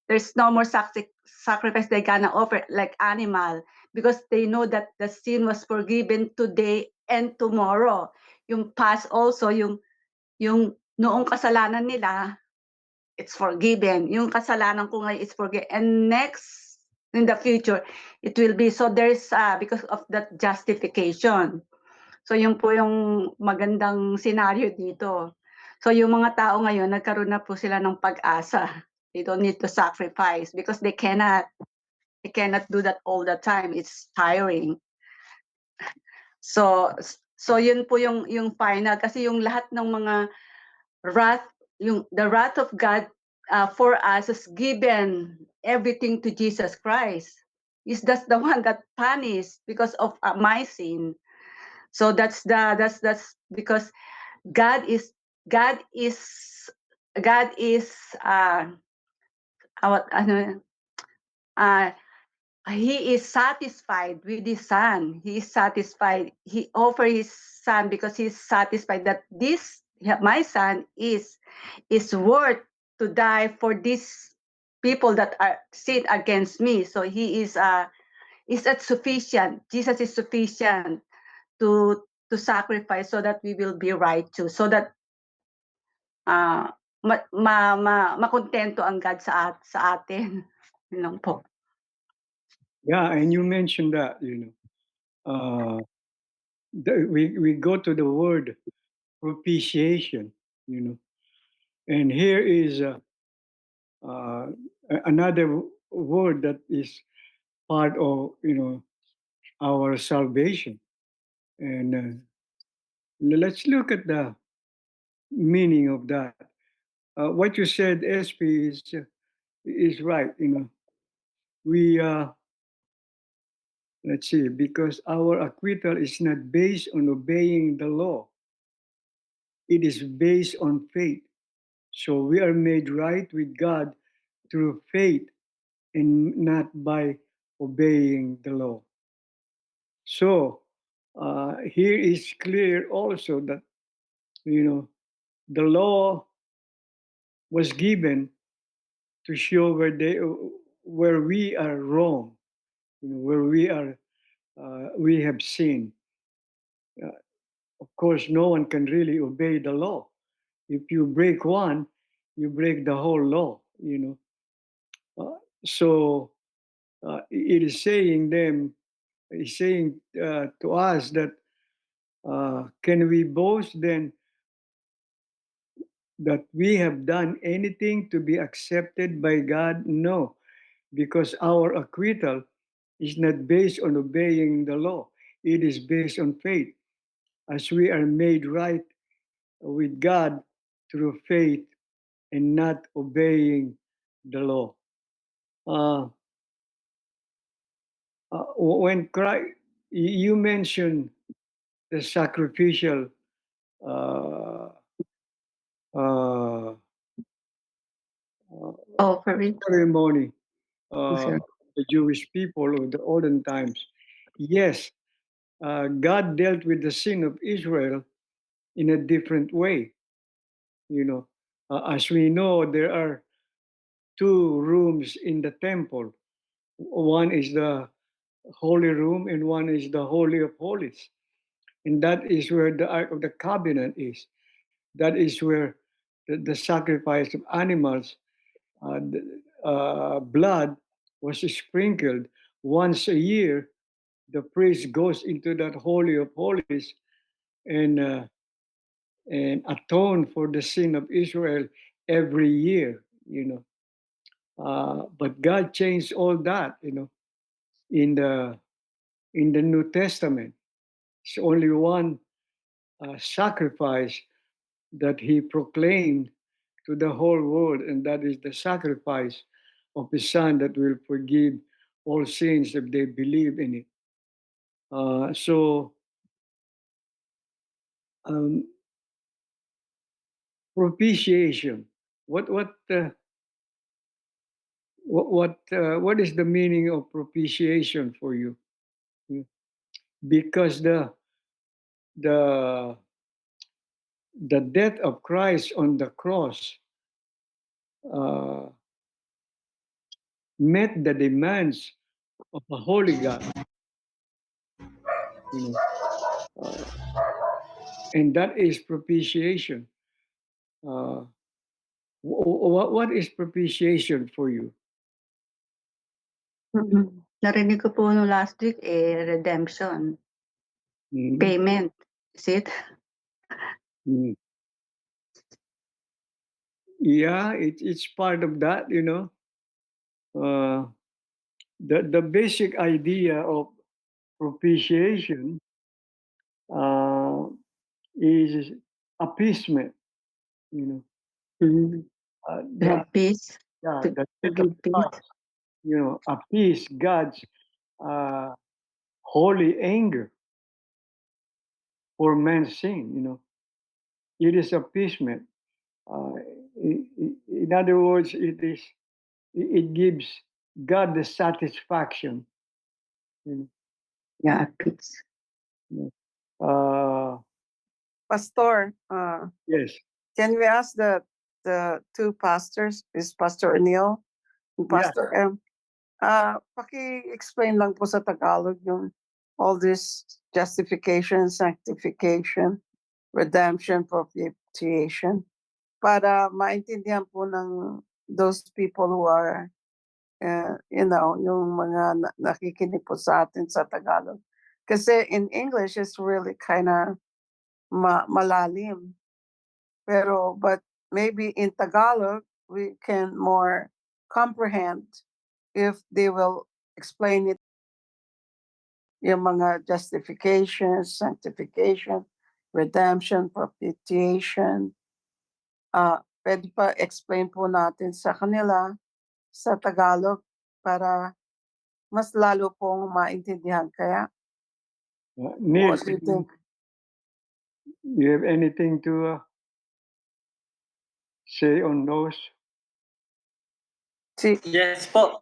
there's no more sacrifice they're gonna offer like animal, because they know that the sin was forgiven today and tomorrow. Yung past also, yung noong kasalanan nila, it's forgiven. Yung kasalanan ko ngayon is forgiven. And next, in the future, it will be. So there's, because of that justification. So yun po yung magandang scenario dito. So yung mga tao ngayon, nagkaroon na po sila ng pag-asa. They don't need to sacrifice because they cannot do that all the time. It's tiring. So yun po yung final, kasi yung lahat ng mga the wrath of God for us is given everything to Jesus Christ. Is that's the one that punished because of my sin. So that's because God is he is satisfied with his son. He is satisfied. He offered his son because he's satisfied that my son is worth to die for these people that are sin against me. So he is that sufficient. Jesus is sufficient to sacrifice so that we will be righteous. So that makontento ang God sa atin. Yun lang po. Yeah, and you mentioned that, uh, we go to the word propitiation, you know, and here is uh, another word that is part of, our salvation. And let's look at the meaning of that. What you said, SP, is right. We let's see, because our acquittal is not based on obeying the law; it is based on faith. So we are made right with God through faith and not by obeying the law. So here is clear also that the law was given to show where we are wrong, where we have sinned. Uh, of course, no one can really obey the law. If you break one, you break the whole law. So it is saying to us that can we boast then that we have done anything to be accepted by God? No, because our acquittal is not based on obeying the law. It is based on faith, as we are made right with God through faith and not obeying the law. Uh, when Christ, you mentioned the sacrificial uh, uh, Offering. ceremony, Sir. the Jewish people of the olden times. Yes, God dealt with the sin of Israel in a different way. As we know, there are two rooms in the temple. One is the holy room, and one is the holy of holies, and that is where the Ark of the Covenant is. That is where the sacrifice of animals, blood was sprinkled once a year. The priest goes into that holy of holies and atone for the sin of Israel every year. But God changed all that. In the New Testament, it's only one sacrifice that He proclaimed to the whole world, and that is the sacrifice of His Son that will forgive all sins if they believe in it. So um, propitiation. What is the meaning of propitiation for you? Because the the death of Christ on the cross uh, met the demands of a holy God, you know, uh, and that is propitiation. Uh, what is propitiation for you? Narinig ko po no last week, redemption, Mhm. payment. Is it? Mm. Yeah, it's part of that. Uh, the basic idea of propitiation uh, is appeasement. You know, Mm. To the have peace, yeah, to, the to death of give peace. Christ. Appease God's uh, holy anger for man's sin. It is appeasement. Uh, in other words, it gives God the satisfaction. You Yeah, peace. know. Uh, Pastor, yes, can we ask the two pastors, is Pastor O'Neill and yes. Pastor M? Paki-explain lang po sa Tagalog yung all this justification, sanctification, redemption, propitiation. para maintindihan po ng those people who are, yung mga nakikinig po sa atin sa Tagalog. Kasi in English, it's really kinda malalim. But maybe in Tagalog, we can more comprehend if they will explain it, yung mga justification, sanctification, redemption, propitiation. Pwede pa explain po natin sa kanila sa Tagalog para mas lalo pong maintindihan. Kaya, Neil, what do you think? you have anything to say on those? Yes po.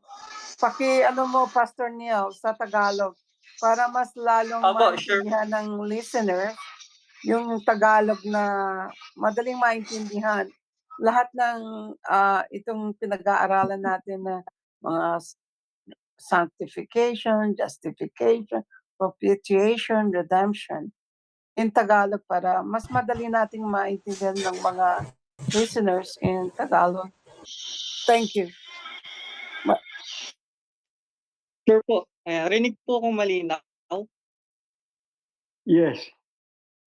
Ano mo, Pastor Neil, sa Tagalog, para mas lalong Opo, sure. maintindihan ng listener yung Tagalog na madaling maintindihan. Lahat ng itong pinag-aaralan natin na mga sanctification, justification, propitiation, redemption, in Tagalog para mas madali nating maintindihan ng mga listeners in Tagalog. Thank you. Sure po. Rinig po akong malinaw. Yes.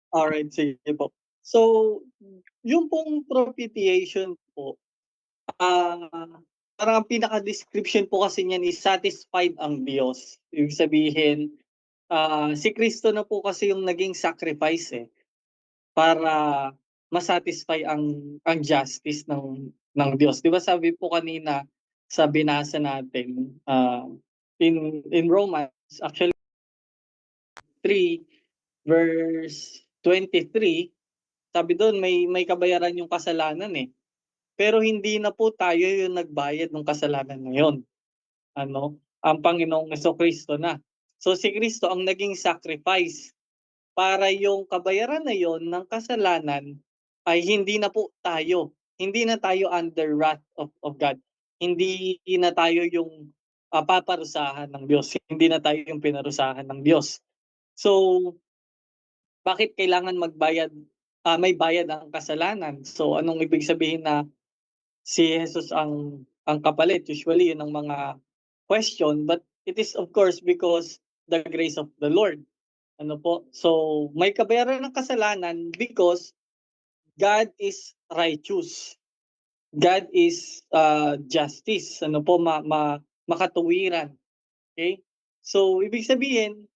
Alright, sige po. So, yung pong propitiation po, parang ang pinaka-description po kasi niyan is satisfied ang Diyos. Ibig sabihin, si Kristo na po kasi yung naging sacrifice para masatisfy ang justice ng Diyos. 'Di ba sabi po kanina sa binasa natin, in Romans, actually 3 verse 23, sabi doon may kabayaran yung kasalanan Pero hindi na po tayo yung nagbayad ng kasalanan na yun. Ang Panginoong Jesucristo na. So si Kristo ang naging sacrifice para yung kabayaran na yon ng kasalanan ay hindi na po tayo. Hindi na tayo under wrath of God. Hindi na tayo yung paparusahan ng Diyos. Hindi na tayo yung pinarusahan ng Diyos. So, bakit kailangan may bayad ang kasalanan? So, anong ibig sabihin na si Jesus ang kapalit? Usually, yun ang mga question. But it is of course because the grace of the Lord. So may kabayaran ng kasalanan because God is righteous. God is justice. Makatuwiran. Okay? So ibig sabihin,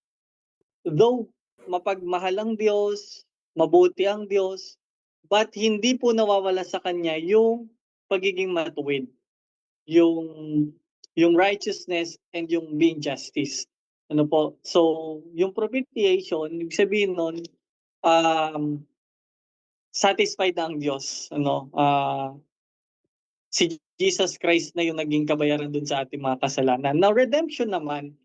though mapagmahal ang Diyos, mabuti ang Diyos, but hindi po nawawala sa kanya yung pagiging matuwid, yung righteousness and yung being justice. So yung propitiation, ibig sabihin nun, satisfied na ang Diyos. Si Jesus Christ na yung naging kabayaran dun sa ating mga kasalanan. Now redemption naman,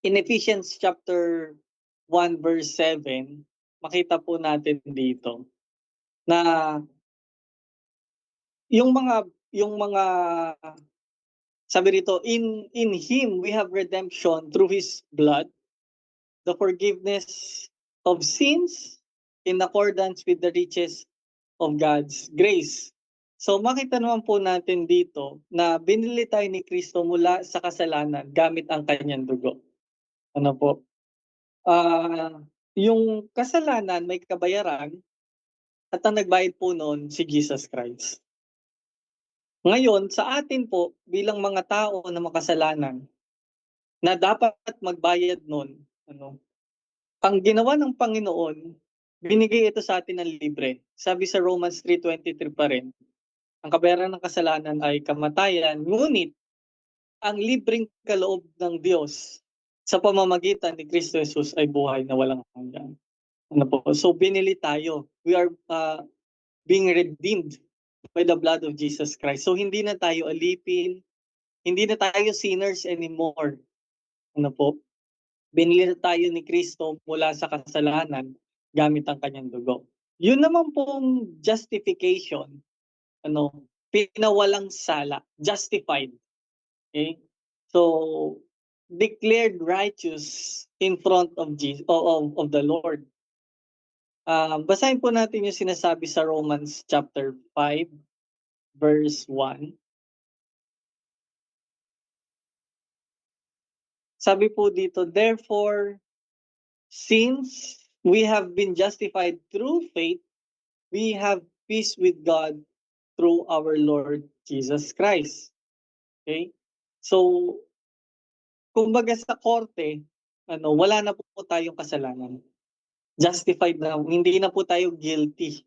in Ephesians chapter 1 verse 7, makita po natin dito na yung mga sabi rito, in Him we have redemption through His blood, the forgiveness of sins in accordance with the riches of God's grace. So makita naman po natin dito na binili tayo ni Kristo mula sa kasalanan gamit ang kanyang dugo. Yung kasalanan may kabayaran at ang nagbayad po noon si Jesus Christ. Ngayon, sa atin po, bilang mga tao na makasalanan, na dapat magbayad nun, ang ginawa ng Panginoon, binigay ito sa atin ng libre. Sabi sa Romans 3:23 pa rin, ang kabayaran ng kasalanan ay kamatayan, ngunit ang libreng kaloob ng Diyos sa pamamagitan ni Kristo Jesus ay buhay na walang hanggan. So binili tayo. We are being redeemed by the blood of Jesus Christ. So hindi na tayo alipin, hindi na tayo sinners anymore. Binili tayo ni Kristo mula sa kasalanan gamit ang kanyang dugo. Yun naman pong justification, pinawalang sala, justified. Okay? So declared righteous in front of Jesus, of the Lord. Basahin po natin yung sinasabi sa Romans chapter 5, verse 1. Sabi po dito, therefore, since we have been justified through faith, we have peace with God through our Lord Jesus Christ. Okay? So, kumbaga sa korte, wala na po tayong kasalanan. Justified na, hindi na po tayo guilty.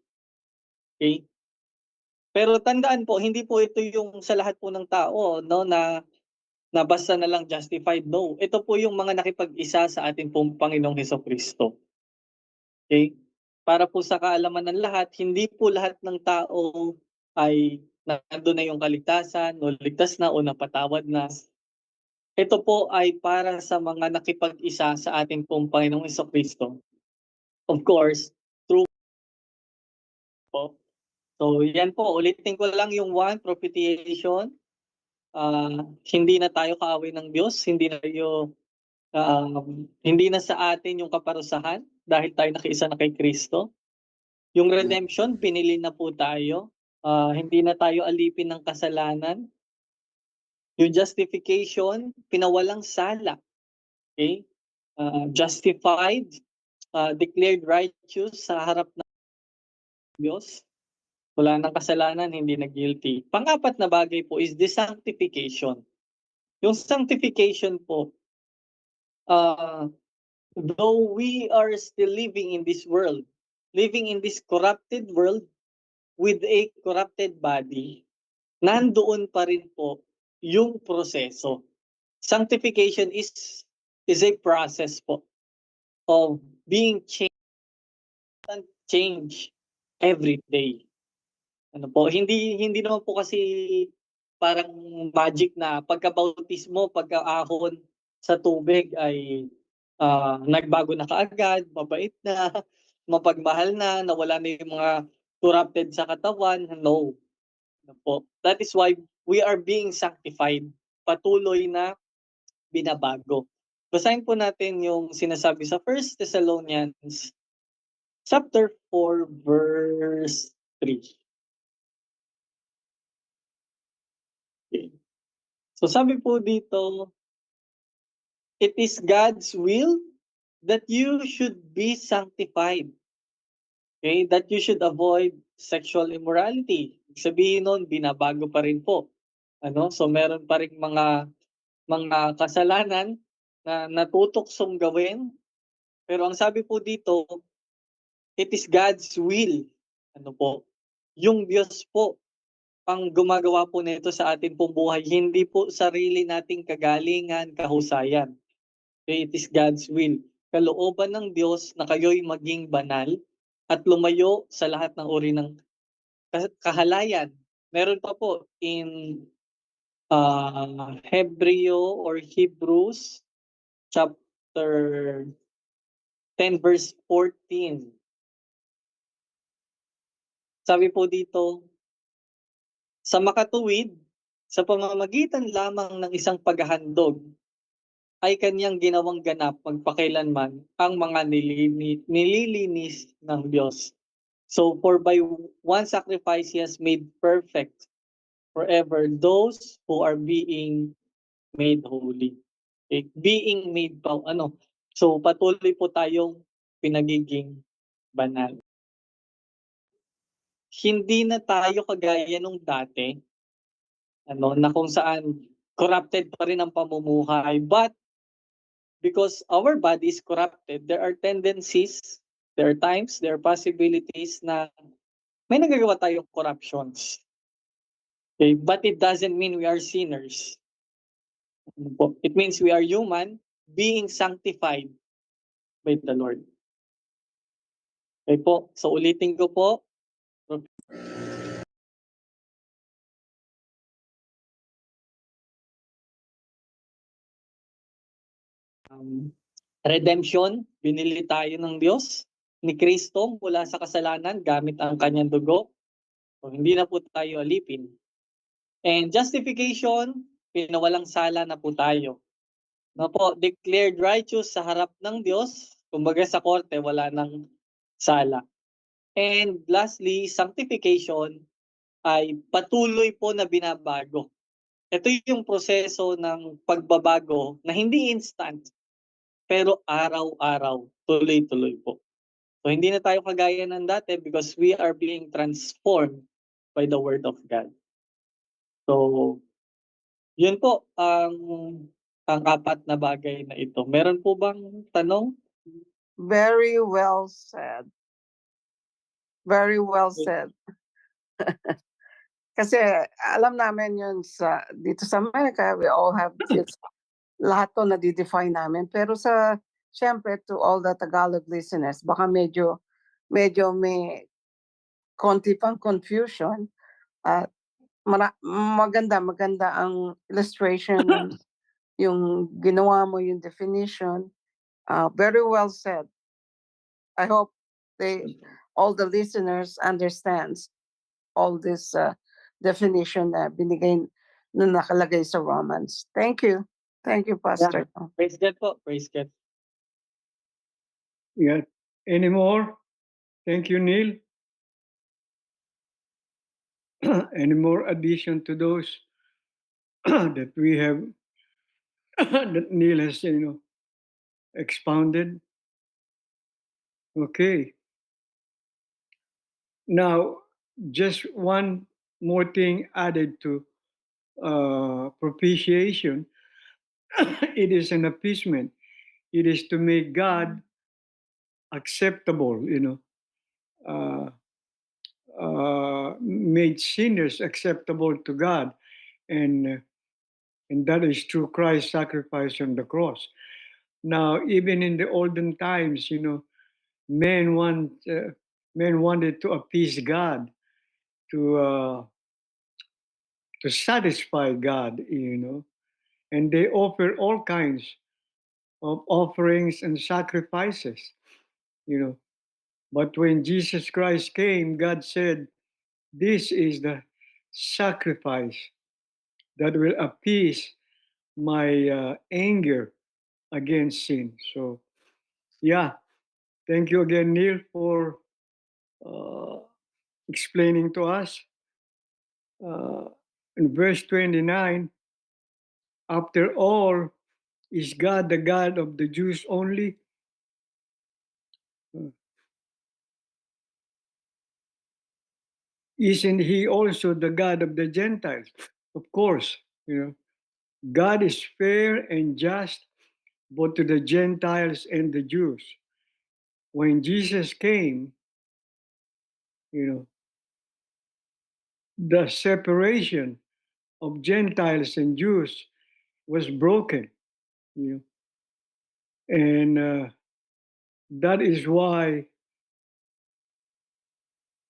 Okay? Pero tandaan po, hindi po ito yung sa lahat po ng tao, no, na basta na lang justified. No, ito po yung mga nakipag-isa sa ating pong Panginoong Hesukristo. Okay? Para po sa kaalaman ng lahat, hindi po lahat ng tao ay nandun na yung kaligtasan, o ligtas na, o napatawad na. Ito po ay para sa mga nakipag-isa sa ating pong Panginoong Hesukristo. Of course, through po. So yan po, ulitin ko lang yung propitiation. Hindi na tayo kaaway ng Diyos, hindi na sa atin yung kaparusahan dahil tayo nakiisa na kay Kristo. Yung redemption, pinili na po tayo. Hindi na tayo alipin ng kasalanan. Yung justification, pinawalang sala. Okay? Justified, declared righteous sa harap ng Diyos. Wala nang kasalanan, hindi na guilty. Pang-apat na bagay po is the sanctification. Yung sanctification po, though we are still living in this world, living in this corrupted world with a corrupted body, nandoon pa rin po yung proseso. Sanctification is a process po of being change every day. Hindi naman po kasi parang magic na pagkabautismo, pagkaahon sa tubig ay nagbago na kaagad, mabait na, mapagmahal na, nawala na yung mga corrupted sa katawan. No. That is why we are being sanctified. Patuloy na binabago. Basahin po natin yung sinasabi sa 1 Thessalonians chapter 4 verse 3. Okay. So sabi po dito, it is God's will that you should be sanctified. Okay? That you should avoid sexual immorality. Sabihin nun, binabago pa rin po. So meron pa rin mga kasalanan na natutuksong gawin. Pero ang sabi po dito, it is God's will. Yung Diyos po ang gumagawa po nito sa ating pong buhay, hindi po sarili nating kagalingan, kahusayan. Okay, it is God's will. Kalooban ng Diyos na kayo'y maging banal at lumayo sa lahat ng uri ng kahalayan. Meron pa po in Hebrews chapter 10 verse 14. Sabi po dito, sa makatuwid, sa pamamagitan lamang ng isang paghahandog, ay kanyang ginawang ganap magpakailanman ang mga nililinis ng Diyos. So, for by one sacrifice He has made perfect forever those who are being made holy. Okay? Being made So, patuloy po tayong pinagiging banal. Hindi na tayo kagaya nung dati, na kung saan corrupted pa rin ang pamumuhay. But because our body is corrupted, there are tendencies, there are times, there are possibilities na may nagagawa tayong corruptions. Okay? But it doesn't mean we are sinners. It means we are human being sanctified by the Lord. Okay po, so ulitin ko po. Redemption, binili tayo ng Diyos, ni Kristo mula sa kasalanan gamit ang kanyang dugo. So, hindi na po tayo alipin. And justification, pinawalang sala na po tayo. Declared righteous sa harap ng Diyos, kumbaga sa korte wala nang sala. And lastly, sanctification ay patuloy po na binabago. Ito yung proseso ng pagbabago na hindi instant, pero araw-araw, tuloy-tuloy po. So hindi na tayo kagaya ng dati because we are being transformed by the Word of God. So, yun po ang apat na bagay na ito. Meron po bang tanong? Very well said. Very well said. Kasi alam namin yun dito sa Amerika, we all have this, lahat to nadi-define namin. Pero syempre to all the Tagalog listeners, baka medyo may konti pang confusion. At maganda ang illustration and yung ginawa mo yung definition. Very well said. I hope all the listeners understands all this definition na binigay na nakalagay sa Romans. Thank you. Thank you, Pastor. Praise God po. Praise God. Yeah. Any more? Thank you, Neil. Any more addition to those that we have that Neil has, expounded? Okay. Now, just one more thing added to propitiation. It is an appeasement. It is to make God acceptable, made sinners acceptable to God, and that is through Christ's sacrifice on the cross. Now, even in the olden times, men wanted to appease God, to satisfy God, and they offer all kinds of offerings and sacrifices, But when Jesus Christ came, God said, "This is the sacrifice that will appease my anger against sin." So, yeah, thank you again, Neil, for explaining to us. In verse 29, after all, is God the God of the Jews only? Isn't he also the God of the Gentiles? Of course, God is fair and just both to the Gentiles and the Jews. When Jesus came, the separation of Gentiles and Jews was broken, and that is why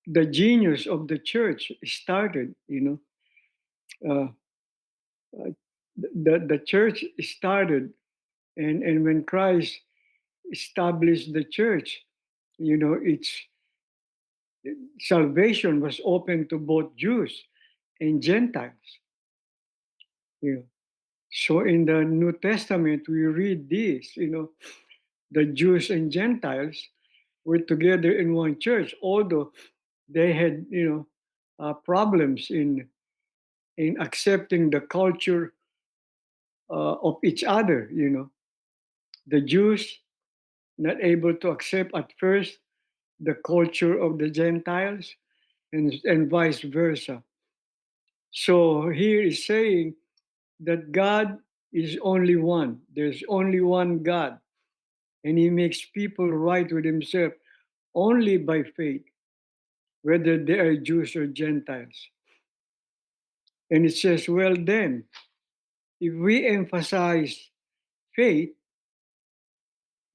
the genius of the church started. Uh, the church started, and when Christ established the church, its salvation was open to both Jews and Gentiles. So in the New Testament, we read this, the Jews and Gentiles were together in one church, although they had, problems in accepting the culture of each other. The Jews not able to accept at first the culture of the Gentiles, and vice versa. So here is saying that God is only one. There's only one God, and He makes people right with Himself only by faith, whether they are Jews or Gentiles. And it says, well, then, if we emphasize faith,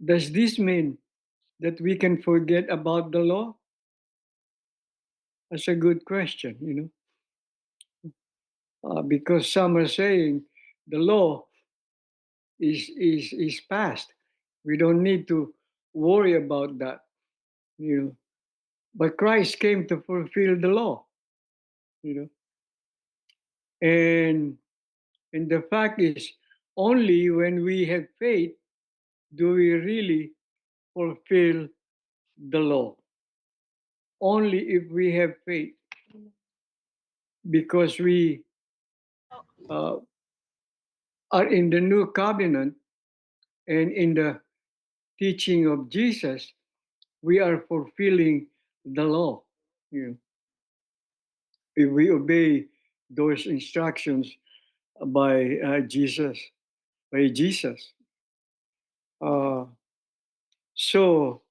does this mean that we can forget about the law? That's a good question, because some are saying the law is past. We don't need to worry about that, But Christ came to fulfill the law, and the fact is, only when we have faith do we really fulfill the law. only if we have faith, because we uh, are in the new covenant and in the teaching of Jesus, we are fulfilling the law. You know, if we obey those instructions by Jesus, by Jesus. Uh, so,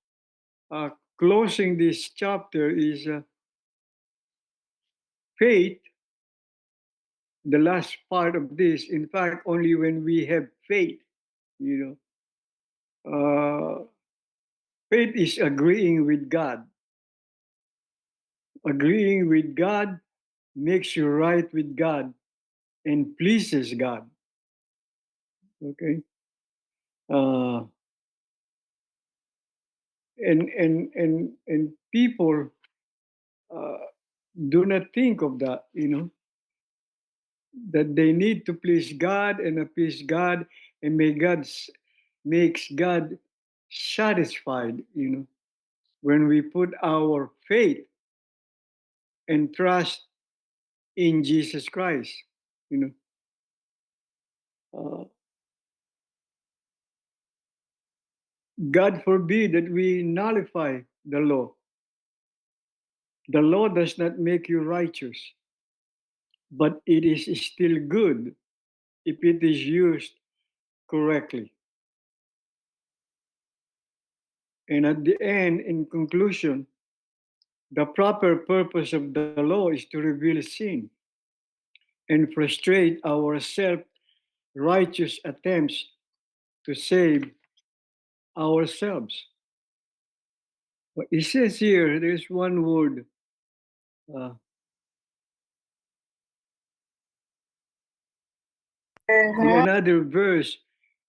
closing this chapter is faith. The last part of this, in fact, only when we have faith, you know, faith is agreeing with God. Agreeing with God makes you right with God and pleases God. Okay. Uh, and people uh, do not think of that, you know, that they need to please God and appease God, and makes God satisfied, you know, when we put our faith and trust in Jesus Christ, you know. God forbid that we nullify the law. The law does not make you righteous, but it is still good if it is used correctly. And at the end, in conclusion, the proper purpose of the law is to reveal sin and frustrate our self righteous attempts to save ourselves. But it says here, there's one word. Uh, in another verse,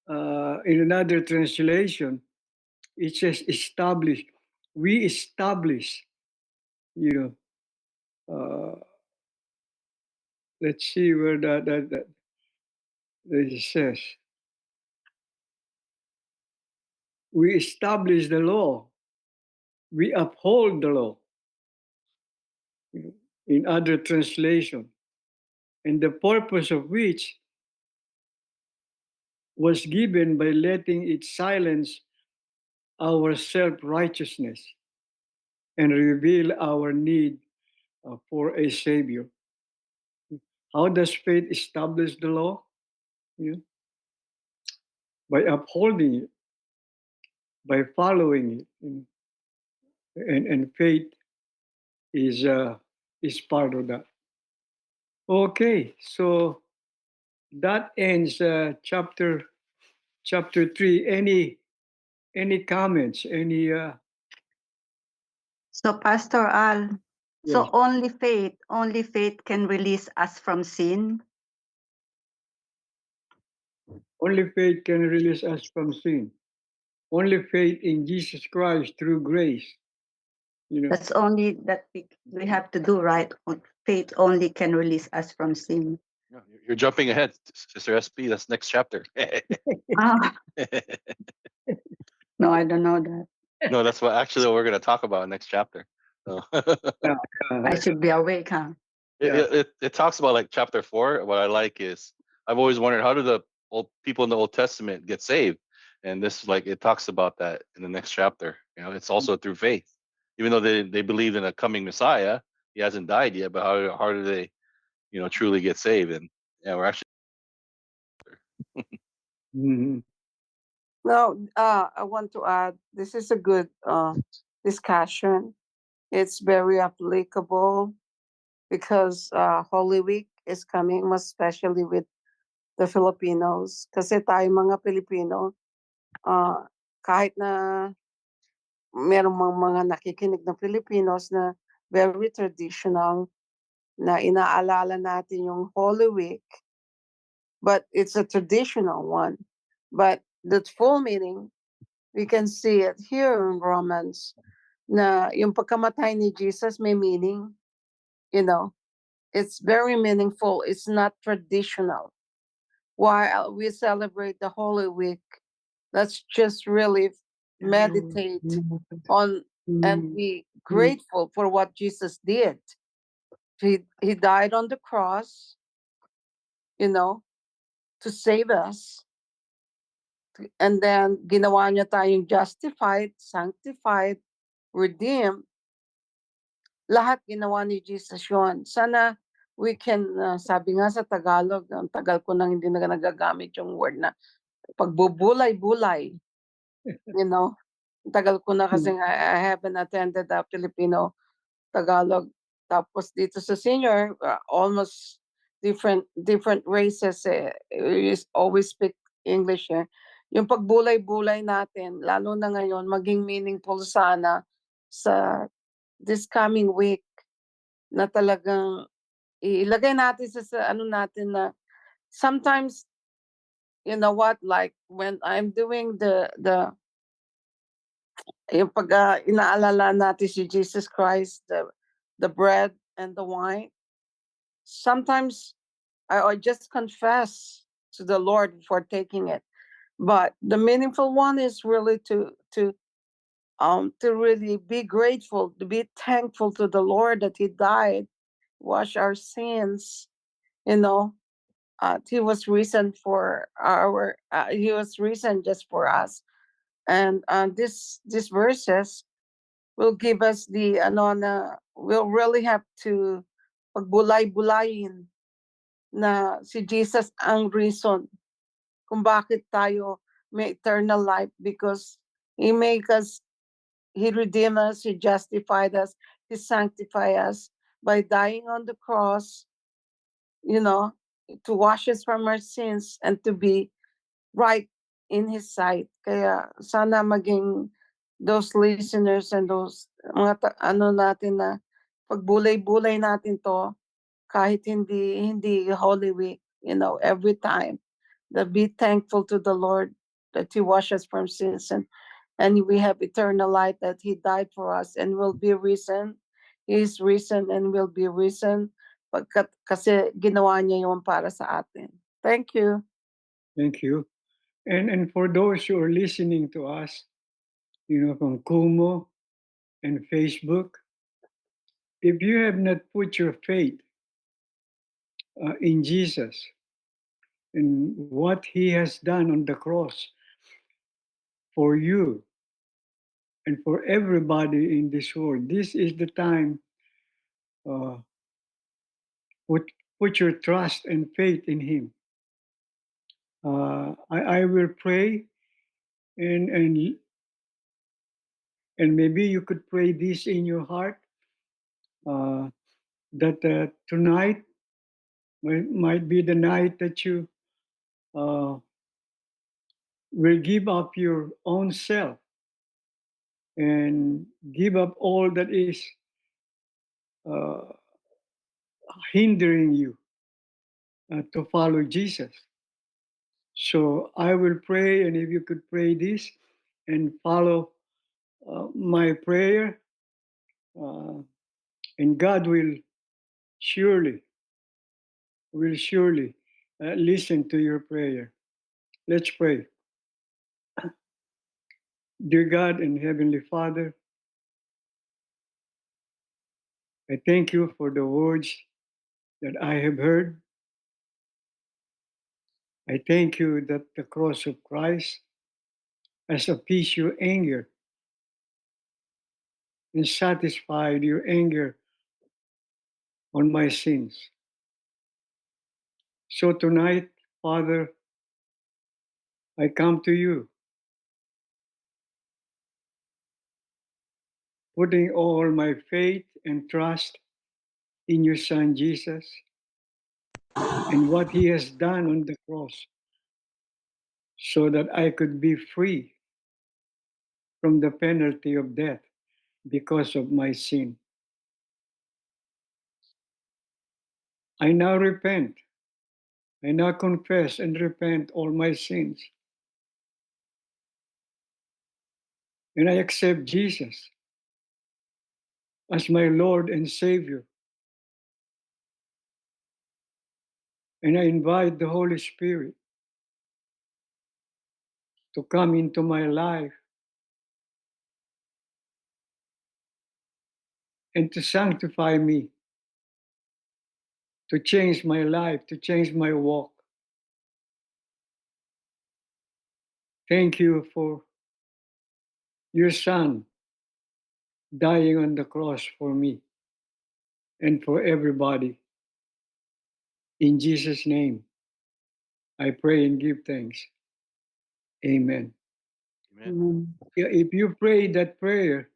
in another translation, it says establish. We establish, you know. Let's see where that it says. We establish the law. We uphold the law. You know, in other translation, and the purpose of which was given by letting it silence our self-righteousness and reveal our need for a savior. How does faith establish the law? You know, by upholding it, by following it, and faith is part of that. Okay, so that ends chapter 3. Any comments? Any So Pastor Al, yes. so only faith can release us from sin. Only faith can release us from sin. Only faith in Jesus Christ through grace. You know, That's only that we have to do, right? Faith only can release us from sin. Yeah, you're jumping ahead, Sister SP. That's next chapter. Ah, no, I don't know that. No, that's what we're going to talk about next chapter. So, yeah, I should be awake, huh? it talks about like chapter 4. What I like is I've always wondered, how do the old people in the Old Testament get saved? And this, like, it talks about that in the next chapter. You know, it's also through faith, even though they believed in a coming Messiah. He hasn't died yet, but how do they, you know, truly get saved? And yeah, we're actually Mhm. Now, I want to add, this is a good discussion. It's very applicable because Holy Week is coming, most especially with the Filipinos. Kasi tayo mga Pilipino, kahit na merong mga nakikinig na Filipinos na very traditional, na inaalala natin yung Holy Week, but it's a traditional one. But the full meaning, we can see it here in Romans, na yung pagkamatay ni Jesus may meaning, you know, it's very meaningful. It's not traditional. While we celebrate the Holy Week, let's just really meditate on and be grateful for what Jesus did. He died on the cross, you know, to save us. And then ginawa niya tayong justified, sanctified, redeemed. Lahat ginawa ni Jesus yun. Sana we can, sabi nga sa Tagalog, ang tagal ko nang hindi na nagagamit yung word na pagbubulay-bulay. You know, ang tagal ko na kasi I haven't attended a Filipino Tagalog. Tapos dito sa senior, almost different races we always speak English eh. Yung pagbulay-bulay natin, lalo na ngayon, maging meaningful sana sa this coming week na talagang ilagay natin sa ano natin na sometimes, you know what, like when I'm doing yung pag inaalala natin si Jesus Christ, the bread and the wine, sometimes I just confess to the Lord for taking it. But the meaningful one is really to really be grateful, to be thankful to the Lord that He died, wash our sins. You know, He was risen for our. He was risen just for us, and these verses will give us the ano na we'll really have to pagbulay-bulayin na si Jesus ang reason kung bakit tayo may eternal life, because He make us, He redeemed us, He justified us, He sanctified us by dying on the cross, you know, to wash us from our sins and to be right in His sight. Kaya sana maging those listeners and those mga ano natin na pagbulay-bulay natin to kahit hindi Holy Week, you know, every time that be thankful to the Lord that He washes from sins, and we have eternal life, that He died for us and will be risen. He is risen and will be risen pagkat kasi ginawa niya yun para sa atin. Thank you. Thank you. And for those who are listening to us, you know, from Kumu and Facebook, if you have not put your faith in Jesus and what He has done on the cross for you and for everybody in this world, this is the time. Uh, put your trust and faith in Him. I will pray, and maybe you could pray this in your heart, that tonight might be the night that you will give up your own self and give up all that is uh, hindering you to follow Jesus. So I will pray, and if you could pray this and follow my prayer, and God will surely listen to your prayer. Let's pray. Dear God and Heavenly Father, I thank you for the words that I have heard. I thank you that the cross of Christ has appeased your anger and satisfied your anger on my sins. So tonight, Father, I come to you, putting all my faith and trust in your Son Jesus and what He has done on the cross, so that I could be free from the penalty of death because of my sin. I now repent. I now confess and repent all my sins. And I accept Jesus as my Lord and Savior. And I invite the Holy Spirit to come into my life and to sanctify me, to change my life, to change my walk. Thank you for your son dying on the cross for me and for everybody. In Jesus' name, I pray and give thanks. Amen. Amen. If you pray that prayer,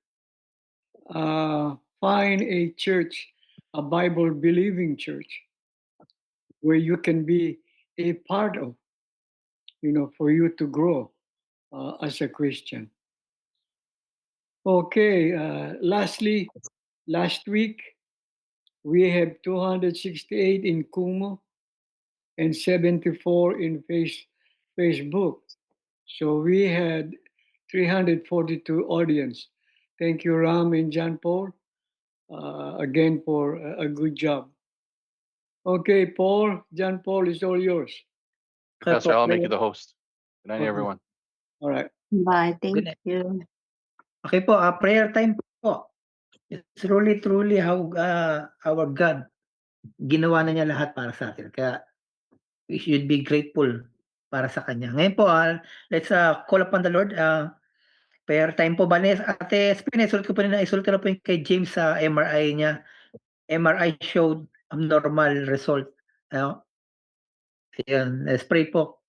find a church, a Bible believing church, where you can be a part of, for you to grow as a Christian. Okay, lastly, last week, we have 268 in Kumu and 74 in Facebook. So we had 342 audience. Thank you, Ram and John Paul, again for a good job. Okay, Paul, John Paul, is all yours. Okay Pastor, po, I'll make you prayer. the host. Good night, Okay. everyone. All right. Bye. Good Thank night. you. Okay po, prayer time po. It's truly how our God, ginawa na niya lahat para sa atin. Kaya we should be grateful para sa kanya. Ngayon po, let's call upon the Lord. Prayer time po ba? Ate Spin, isulat ko na po yung kay James sa MRI niya. MRI showed abnormal result. Ayan, let's pray po.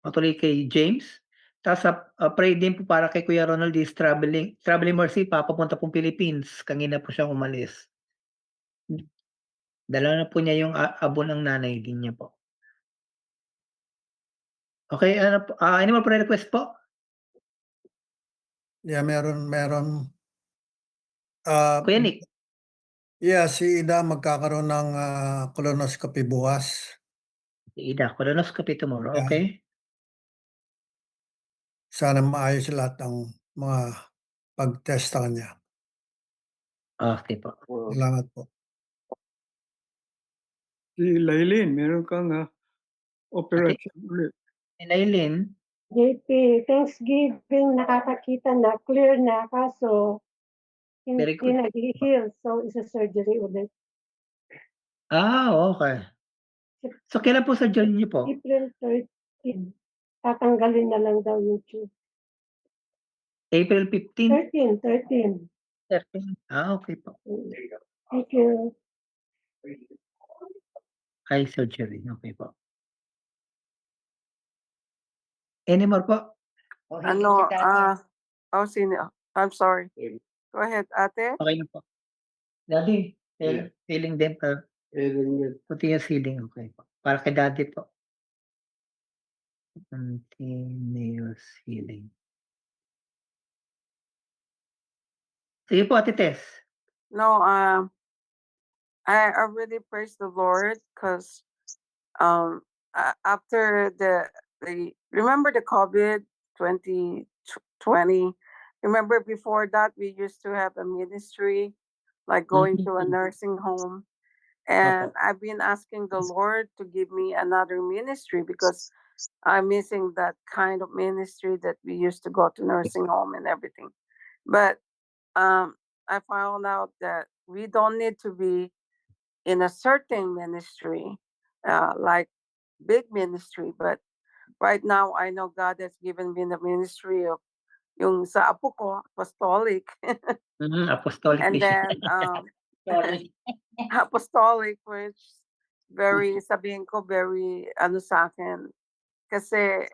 Patuloy kay James. Tapos pray din po para kay Kuya Ronald is traveling mercy, papapunta pong Philippines. Kanina po siyang umalis. Dala na po niya yung abo ng nanay din niya po. Okay, ano po? Any more prayer request po? Yeah, meron. Kuya Nick, Yeah, si Ida magkakaroon ng colonoscopy bukas. Ida, colonoscopy tomorrow, Yeah. okay? Sana maayos lahat ng mga pag-test sa kanya. Okay po. Salamat po. Si Lailin, meron kang operation ulit. Elaine, JP, Thanksgiving nakakakita na, clear na, kaso Very hindi good. nag-heal. So, isa surgery ulit. okay. So, kailan po surgery niyo po? April 13. Tatanggalin na lang daw yung tube. April 15? 13. 13? Okay po. Thank you. Eye surgery, okay po. Any more po? Ano, sino? I'm sorry. Go ahead, ate. Okay na po. Daddy, healing din pa. Continuous healing, okay po. Para kay daddy po. Continuous healing. Sige po, Ate Tess. No, I really praise the Lord because after the remember the COVID 2020. Remember before that we used to have a ministry, like going to a nursing home, and I've been asking the Lord to give me another ministry because I'm missing that kind of ministry that we used to go to nursing home and everything. But I found out that we don't need to be in a certain ministry, like big ministry. But right now, I know God has given me the ministry of yung sa apo ko, apostolic, Apostolic and mission. then apostolic, which very, sabihin ko, very ano sa akin. Kasi,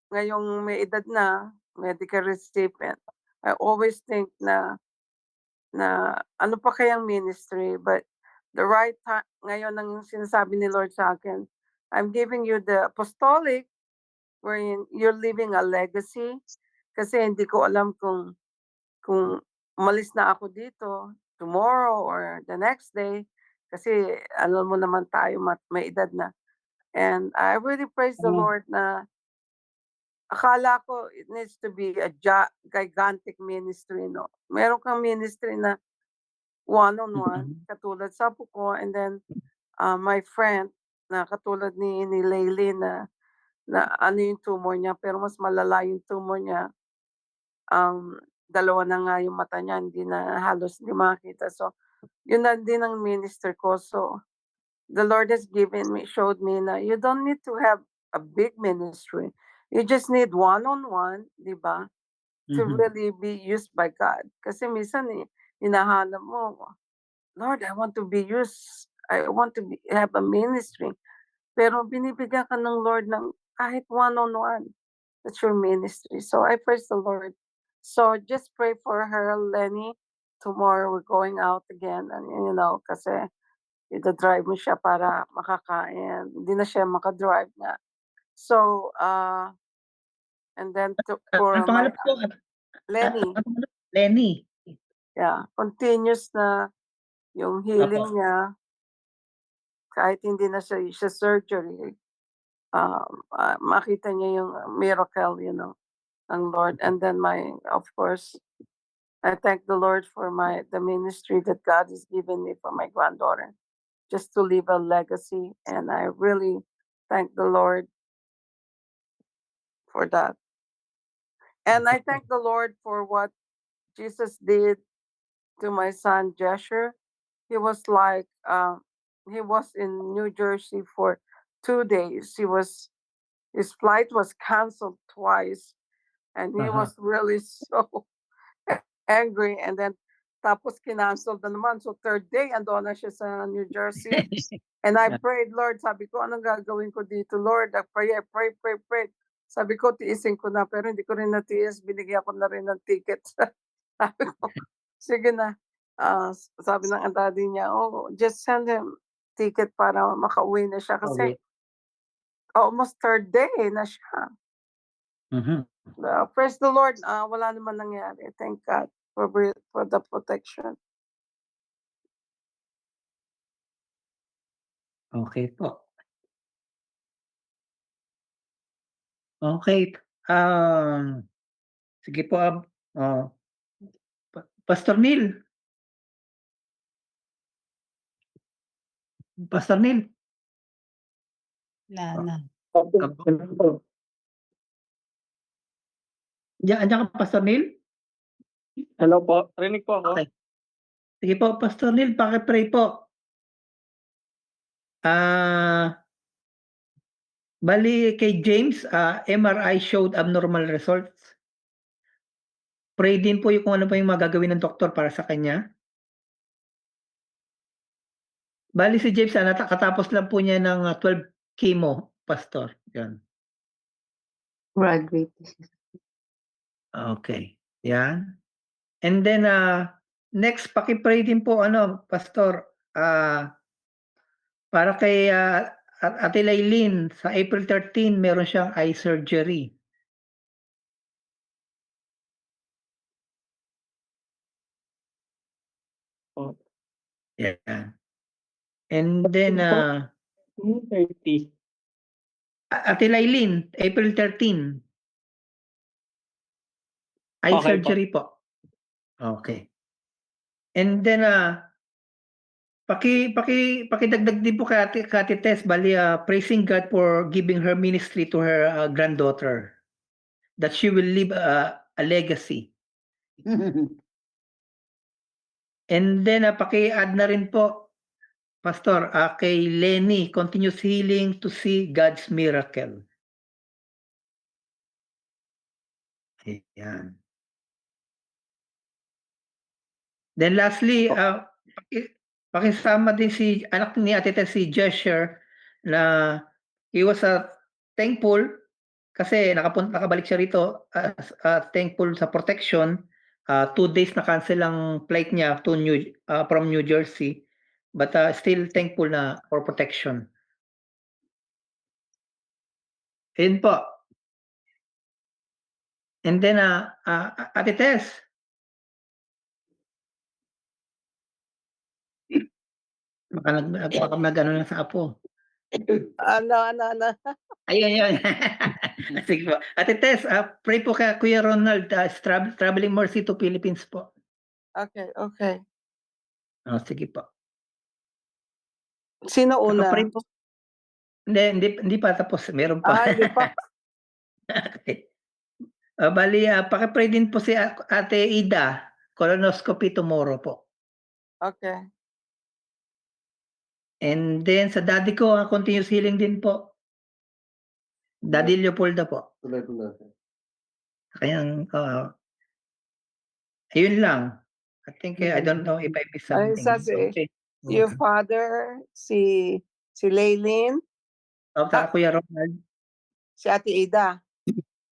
ngayong may edad na, medical recipient, I always think na ano pa kayang ministry, but the right time, ngayon ang sinasabi ni Lord sa akin, I'm giving you the apostolic wherein you're leaving a legacy. Kasi hindi ko alam kung umalis na ako dito tomorrow or the next day. Kasi alam mo naman tayo, may edad na. And I really praise the Lord na akala ko it needs to be a gigantic ministry, no? Meron kang ministry na one-on-one, katulad sa apo ko, and then my friend na katulad ni Layli na ano yung tumor niya, pero mas malala yung tumor niya. dalawa na nga yung mata niya, hindi na halos hindi makita. So, yun na din ang minister ko. So, the Lord has showed me na you don't need to have a big ministry. You just need one-on-one, di ba? To really be used by God. Kasi minsan hinahanap mo, Lord, I want to be used. I want to have a ministry. Pero binibigyan ka ng Lord ng kahit one-on-one. That's your ministry. So I praise the Lord. So just pray for her, Lenny. Tomorrow we're going out again. And kasi ida-drive mo siya para makakain. Hindi na siya makadrive nga. So, and then for Ang pangalan po? Lenny, Lenny. yeah, continuous na yung healing Opo. niya. Kahit hindi na siya surgery, makita niya yung miracle, ng Lord. And then of course, I thank the Lord for the ministry that God has given me for my granddaughter, just to leave a legacy. And I really thank the Lord for that. And I thank the Lord for what Jesus did to my son Jesher. He was he was in New Jersey for 2 days. His flight was canceled twice, and he was really so angry. And then tapos kinancel na naman. So third day, andun na siya sa New Jersey. And I prayed, Lord, sabi ko, anong gagawin ko dito, Lord? I pray. Sabi ko, tiisin ko na, pero hindi ko rin natiis. Binigyan ko na rin ng ticket. Sabi ko, sige na. Sabi ng daddy niya, just send him ticket para makauwi na siya. Kasi almost third day na siya. Praise the Lord, wala naman nangyari. Thank God for the protection. Okay po. Okay. Sige po. Pastor Neil. Pastor Neil. Andiyan ka, Pastor Neil? Hello po, rinig po ako. Okay. Sige po, Pastor Neil, paki-pray po. Bali kay James, MRI showed abnormal results. Pray din po yung kung ano pa yung magagawin ng doktor para sa kanya. Bali si James, katapos lang po niya ng 12 chemo, Pastor. Yan. Graduate. Okay. Yan. And then, next, paki-pray din po, Pastor, para kay Ate Laylin, sa April 13, meron siyang eye surgery. Yeah. And then, 30. Ate Laylin, April 13. Eye Okay po. surgery po. Okay. And then, pakidagdag din po kay Ate Tess, bali, praising God for giving her ministry to her granddaughter, that she will leave a legacy. And then, paki-add na rin po, Pastor, kay Lenny, continuous healing to see God's miracle. Ayan. Then lastly, pakisama din si anak ni Ate Tess, si Jesher, na he was thankful kasi nakabalik siya rito, thankful sa protection. 2 days na cancel ang flight niya to from New Jersey, but still thankful na for protection. Ayun po. And then, Ate Tess, baka nag-ano na sa apo. Ano. Ayun. Sige po. Ate Tess, pray po kay Kuya Ronald, traveling mercy to Philippines po. Okay. Sige po. Sino una? Pray po. Hindi pa tapos. Meron pa. Hindi pa. Okay. Bali, paki-pray din po si Ate Ida, colonoscopy tomorrow po. Okay. And then sa daddy ko, continuous healing din po. Daddy Leopoldo po. Kaya, ayun lang. I think, I don't know if I missed Ay, something. sa si your father, si Laylin, Kuya Ronald, si Ate Ida.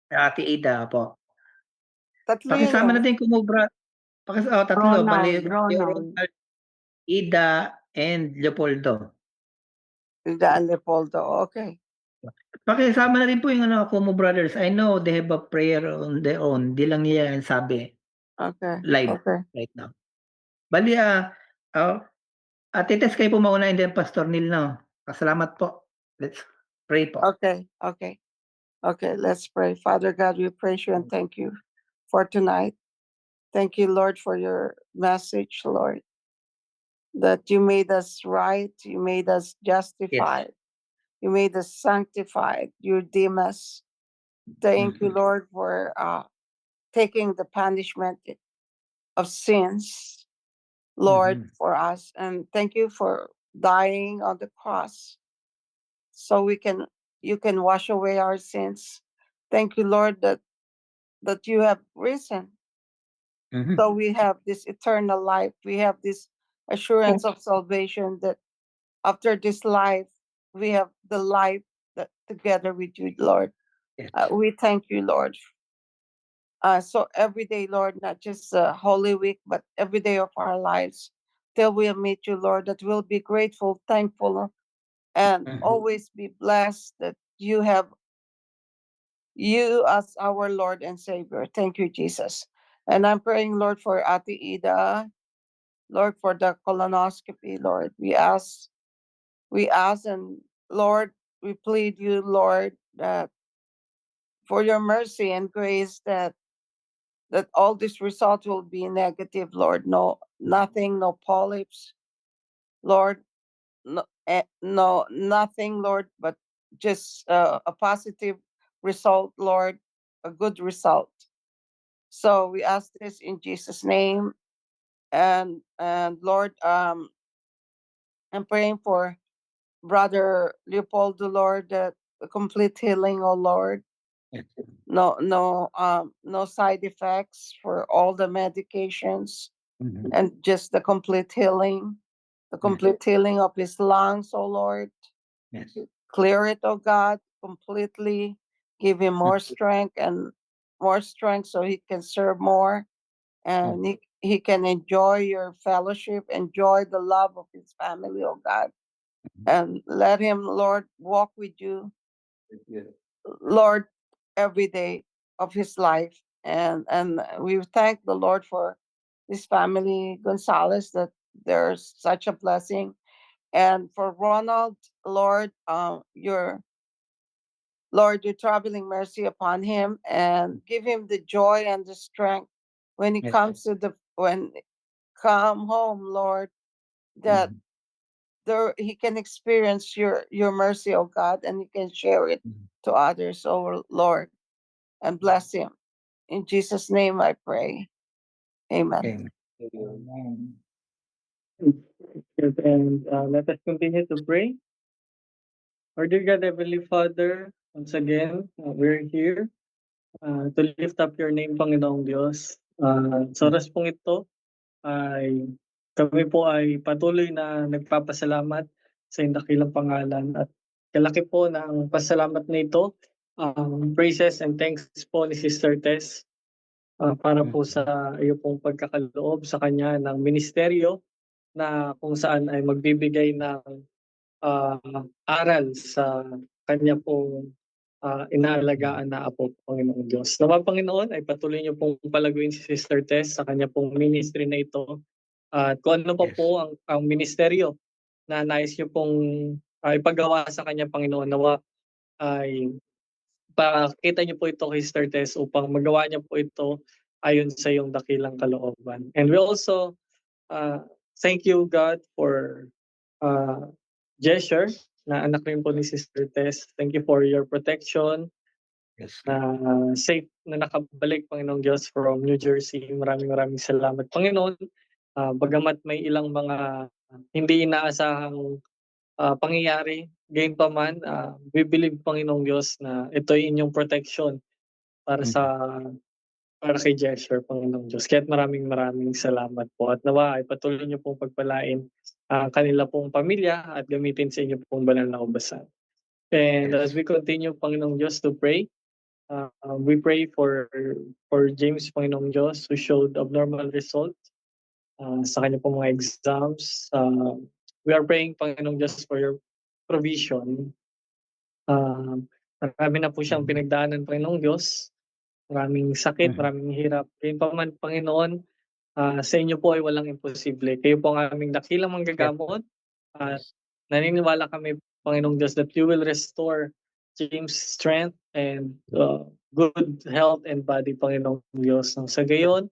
Ate Ida po. Tatlo yun Pakisama eh. natin kumubra. Tatlo. Bali, Kuya Ronald. Ronald, Ida, and Leopoldo. Ida and Leopoldo. Okay. Pakisama na rin po yung Kumu Brothers. I know they have a prayer on their own. Di lang nila sabi Okay. live Okay. right now. Bali, Ate Tess, kayo po mauna, and then Pastor Neil na. Salamat po. Let's pray po. Okay. Okay. Okay. Let's pray. Father God, we praise you and thank you for tonight. Thank you, Lord, for your message, Lord, that you made us right, you made us justified, you made us sanctified, you redeem us. Thank you, Lord, for taking the punishment of sins, Lord, for us. And thank you for dying on the cross so you can wash away our sins. Thank you, Lord, that you have risen. So we have this eternal life. We have this assurance of salvation that after this life, we have the life that together with you, Lord. We thank you, Lord. So every day, Lord, not just Holy Week, but every day of our lives, till we'll meet you, Lord, that we'll be grateful, thankful, and always be blessed that you have you as our Lord and Savior. Thank you, Jesus. And I'm praying, Lord, for Ate Ida, Lord, for the colonoscopy, Lord. We ask, and Lord, we plead you, Lord, that for your mercy and grace that all these results will be negative, Lord. No, nothing, no polyps, Lord. No, nothing, Lord, but just a positive result, Lord, a good result. So we ask this in Jesus' name, and Lord, I'm praying for Brother Leopoldo, Lord, that a complete healing, oh Lord. No side effects for all the medications, and just the complete healing, of his lungs, oh Lord. Clear it, oh God, completely. Give him more strength so he can serve more, and he can enjoy your fellowship, enjoy the love of his family, oh God. And let him, Lord, walk with you, Lord, every day of his life. And we thank the Lord for this family, Gonzalez, that there's such a blessing. And for Ronald, Lord, your traveling mercy upon him, and give him the joy and the strength when he comes come home, Lord, that there he can experience your mercy, oh God, and he can share it to others, oh Lord, and bless him. In Jesus' name I pray. Amen. And let us continue to pray. Our dear God, Heavenly Father, once again, we're here to lift up your name, Panginoong Diyos. Sa oras pong ito, ay kami po ay patuloy na nagpapasalamat sa iyong dakilang pangalan, at kalaki po ng pasalamat na ito, praises and thanks po ni Sister Tess para po sa iyo pong pagkakaloob sa kanya ng ministeryo na kung saan ay magbibigay ng aral sa kanya pong inaalagaan na apo, Panginoong Diyos. Nawa, Panginoon, ay patuloy niyo pong palaguin si Sister Tess sa kanya pong ministry na ito. At kung ano pa po ang ministeryo na nais niyo pong ipagawa sa kanya, Panginoon, nawa ay pakita niyo po ito kay Sister Tess upang magawa niya po ito ayon sa iyong dakilang kalooban. And we also thank you, God, for Jesher, na anak rin po ni Sister Tess. Thank you for your protection, Yes. na safe na nakabalik, Panginoong Diyos, from New Jersey. Maraming salamat, Panginoon. Bagamat may ilang mga hindi inaasahang pangyayari, gayunpaman, we believe, Panginoong Diyos, na ito ay inyong protection para para kay Jesher, Panginoong Diyos. Kaya't maraming salamat po. At nawa ay patuloy niyo pong pagpalain ang kanila pong pamilya at gamitin sa inyo pong banal na ubasan. And Yes. as we continue, Panginoong Diyos, to pray, we pray for James, Panginoong Diyos, who showed abnormal results sa kanya pong mga exams. We are praying, Panginoong Diyos, for your provision. Marami na po siyang pinagdaanan, Panginoong Diyos. Maraming sakit, maraming hirap. Ngayon pa man, Panginoon, sa inyo po ay walang imposible. Kayo po ang aming dakilang manggagamot. At naniniwala kami, Panginoong Diyos, that you will restore James' strength and good health and body, Panginoong Diyos. Nang sa gayon,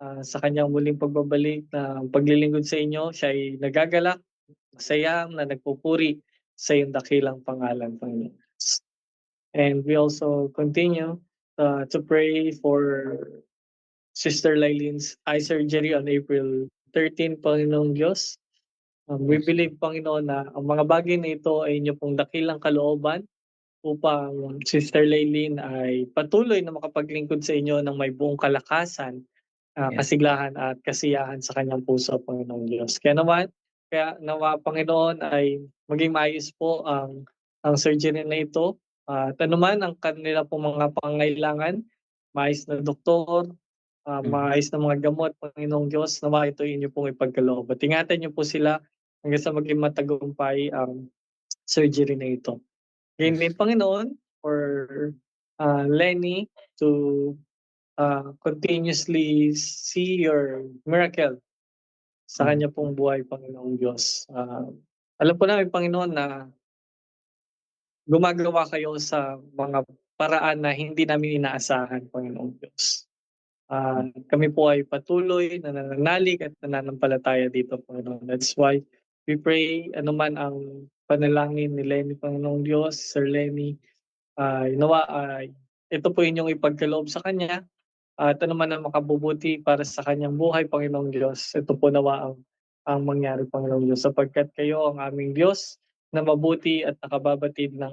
sa kanyang muling pagbabalik na paglilingkod sa inyo, siya ay nagagalak, masaya, na nagpupuri sa iyong dakilang pangalan, Panginoon. And we also continue to pray for Sister Lailene's eye surgery on April 13, Panginoong Diyos. We believe, Panginoon, na ang mga bagay na ito ay inyo pong dakilang kalooban upang Sister Lailene ay patuloy na makapaglingkod sa inyo ng may buong kalakasan, kasiglahan at kasiyahan sa kanyang puso, Panginoong Diyos. Kaya nawa, Panginoon, ay maging maayos po ang surgery na ito. At anuman ang kanila pong mga pangailangan, maayos na doktor, maayos na mga gamot, Panginoong Diyos, nawa ito inyo pong ipagkaloob. At ingatan niyo po sila hanggang sa maging matagumpay ang surgery na ito. Ngayon din, Panginoon, for Lenny to continuously see your miracle sa kanya pong buhay, Panginoong Diyos. Alam po namin, Panginoon, na gumagawa kayo sa mga paraan na hindi namin inaasahan, Panginoong Diyos. Kami po ay patuloy na nananalig at nananampalataya dito, Panginoon. That's why we pray, anuman ang panalangin ni Lenny, Panginoong Diyos, Sir Lenny, nawa ay ito po inyong ipagkaloob sa kanya at anuman ang makabubuti para sa kanyang buhay, Panginoong Diyos. Ito po nawa ang mangyari, Panginoong Diyos, sapagkat kayo ang aming Diyos na mabuti at nakababatid ng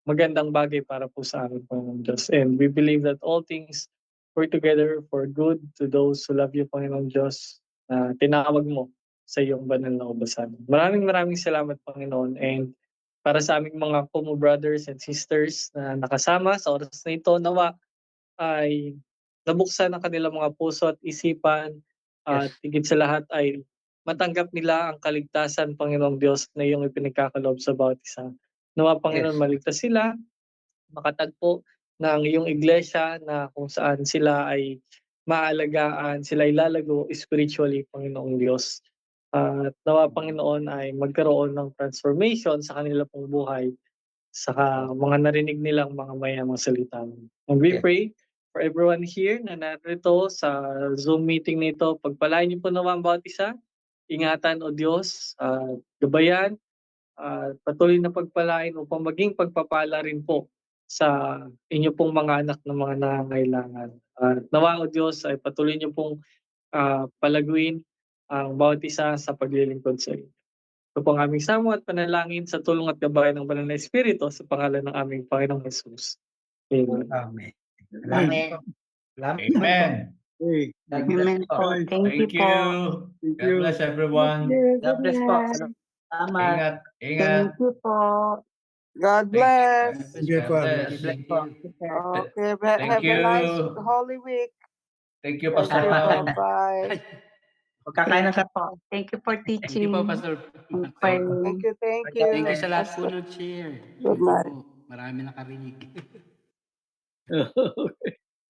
magandang bagay para po sa amin, Panginoong Diyos. And we believe that all things work together for good to those who love you, Panginoong Diyos, na tinawag mo sa iyong banal na ubasan. Maraming salamat, Panginoon. And para sa aming mga Kumu brothers and sisters na nakasama sa oras na ito, nawa ay nabuksan ang kanilang mga puso at isipan at higit sa lahat ay matanggap nila ang kaligtasan, Panginoong Diyos, na iyong ipinagkakaloob sa bawat isa. Nawa, Panginoon, maligtas sila, makatagpo ng iyong iglesia na kung saan sila ay maalagaan, sila ay lalago spiritually, Panginoong Diyos. At nawa, Panginoon, ay magkaroon ng transformation sa kanila pong buhay sa mga narinig nilang mga mayamang salita. And we pray for everyone here na narito sa Zoom meeting nito. Pagpalain niyo po naman bawat isa. Ingatan, O Diyos, gabayan, patuloy na pagpalain upang maging pagpapala rin po sa inyo pong mga anak na mga nangangailangan. Nawa, O Diyos, ay patuloy niyo pong palaguin ang bawat isa sa paglilingkod sa iyo. Ito po ang aming samo at panalangin sa tulong at gabay ng Banal na Espiritu sa pangalan ng aming Panginoong Jesus. Amen. Amen. Salamat po. Salamat po. Amen. Hey, God bless Amen po. po. Thank you Thank po. you. thank God you. bless everyone. God bless po. Salamat. Ingat. Thank you po. God bless. Sige God po. bless. God bless po. Okay, Thank have a nice you. Holy Week. Thank you, Thank Pastor you po. Ram. Bye. Magkakain na sa Po. Thank you for Thank you teaching po, Pastor. and Pastor. praying. Thank you, thank God you. Thank you sa lahat po Pastor. nag-share. Good Thank you night. po. Marami nakarinig.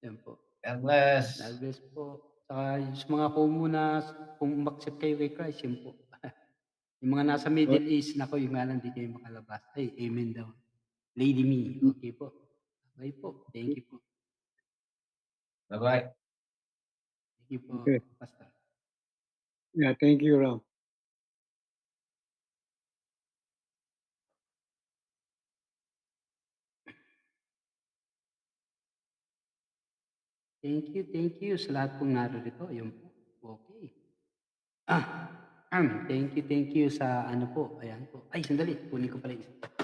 Yan po. God bless. God bless po. Saka yung mga kumu na kung umaksip kayo kay Christ, yun po. Yung mga nasa Middle East, nako, yung nga lang, di kayo makalabas. Ay, amen daw. Lady Me. Okay po. Bye po. Thank you po. Bye-bye. Thank you po, Okay. Pastor. Yeah, thank you, Ram. Thank you sa lahat pong naririto. Yun po. Okay. Thank you sa ano po. Ayan po. Ay, sandali. Kunin ko pala isa.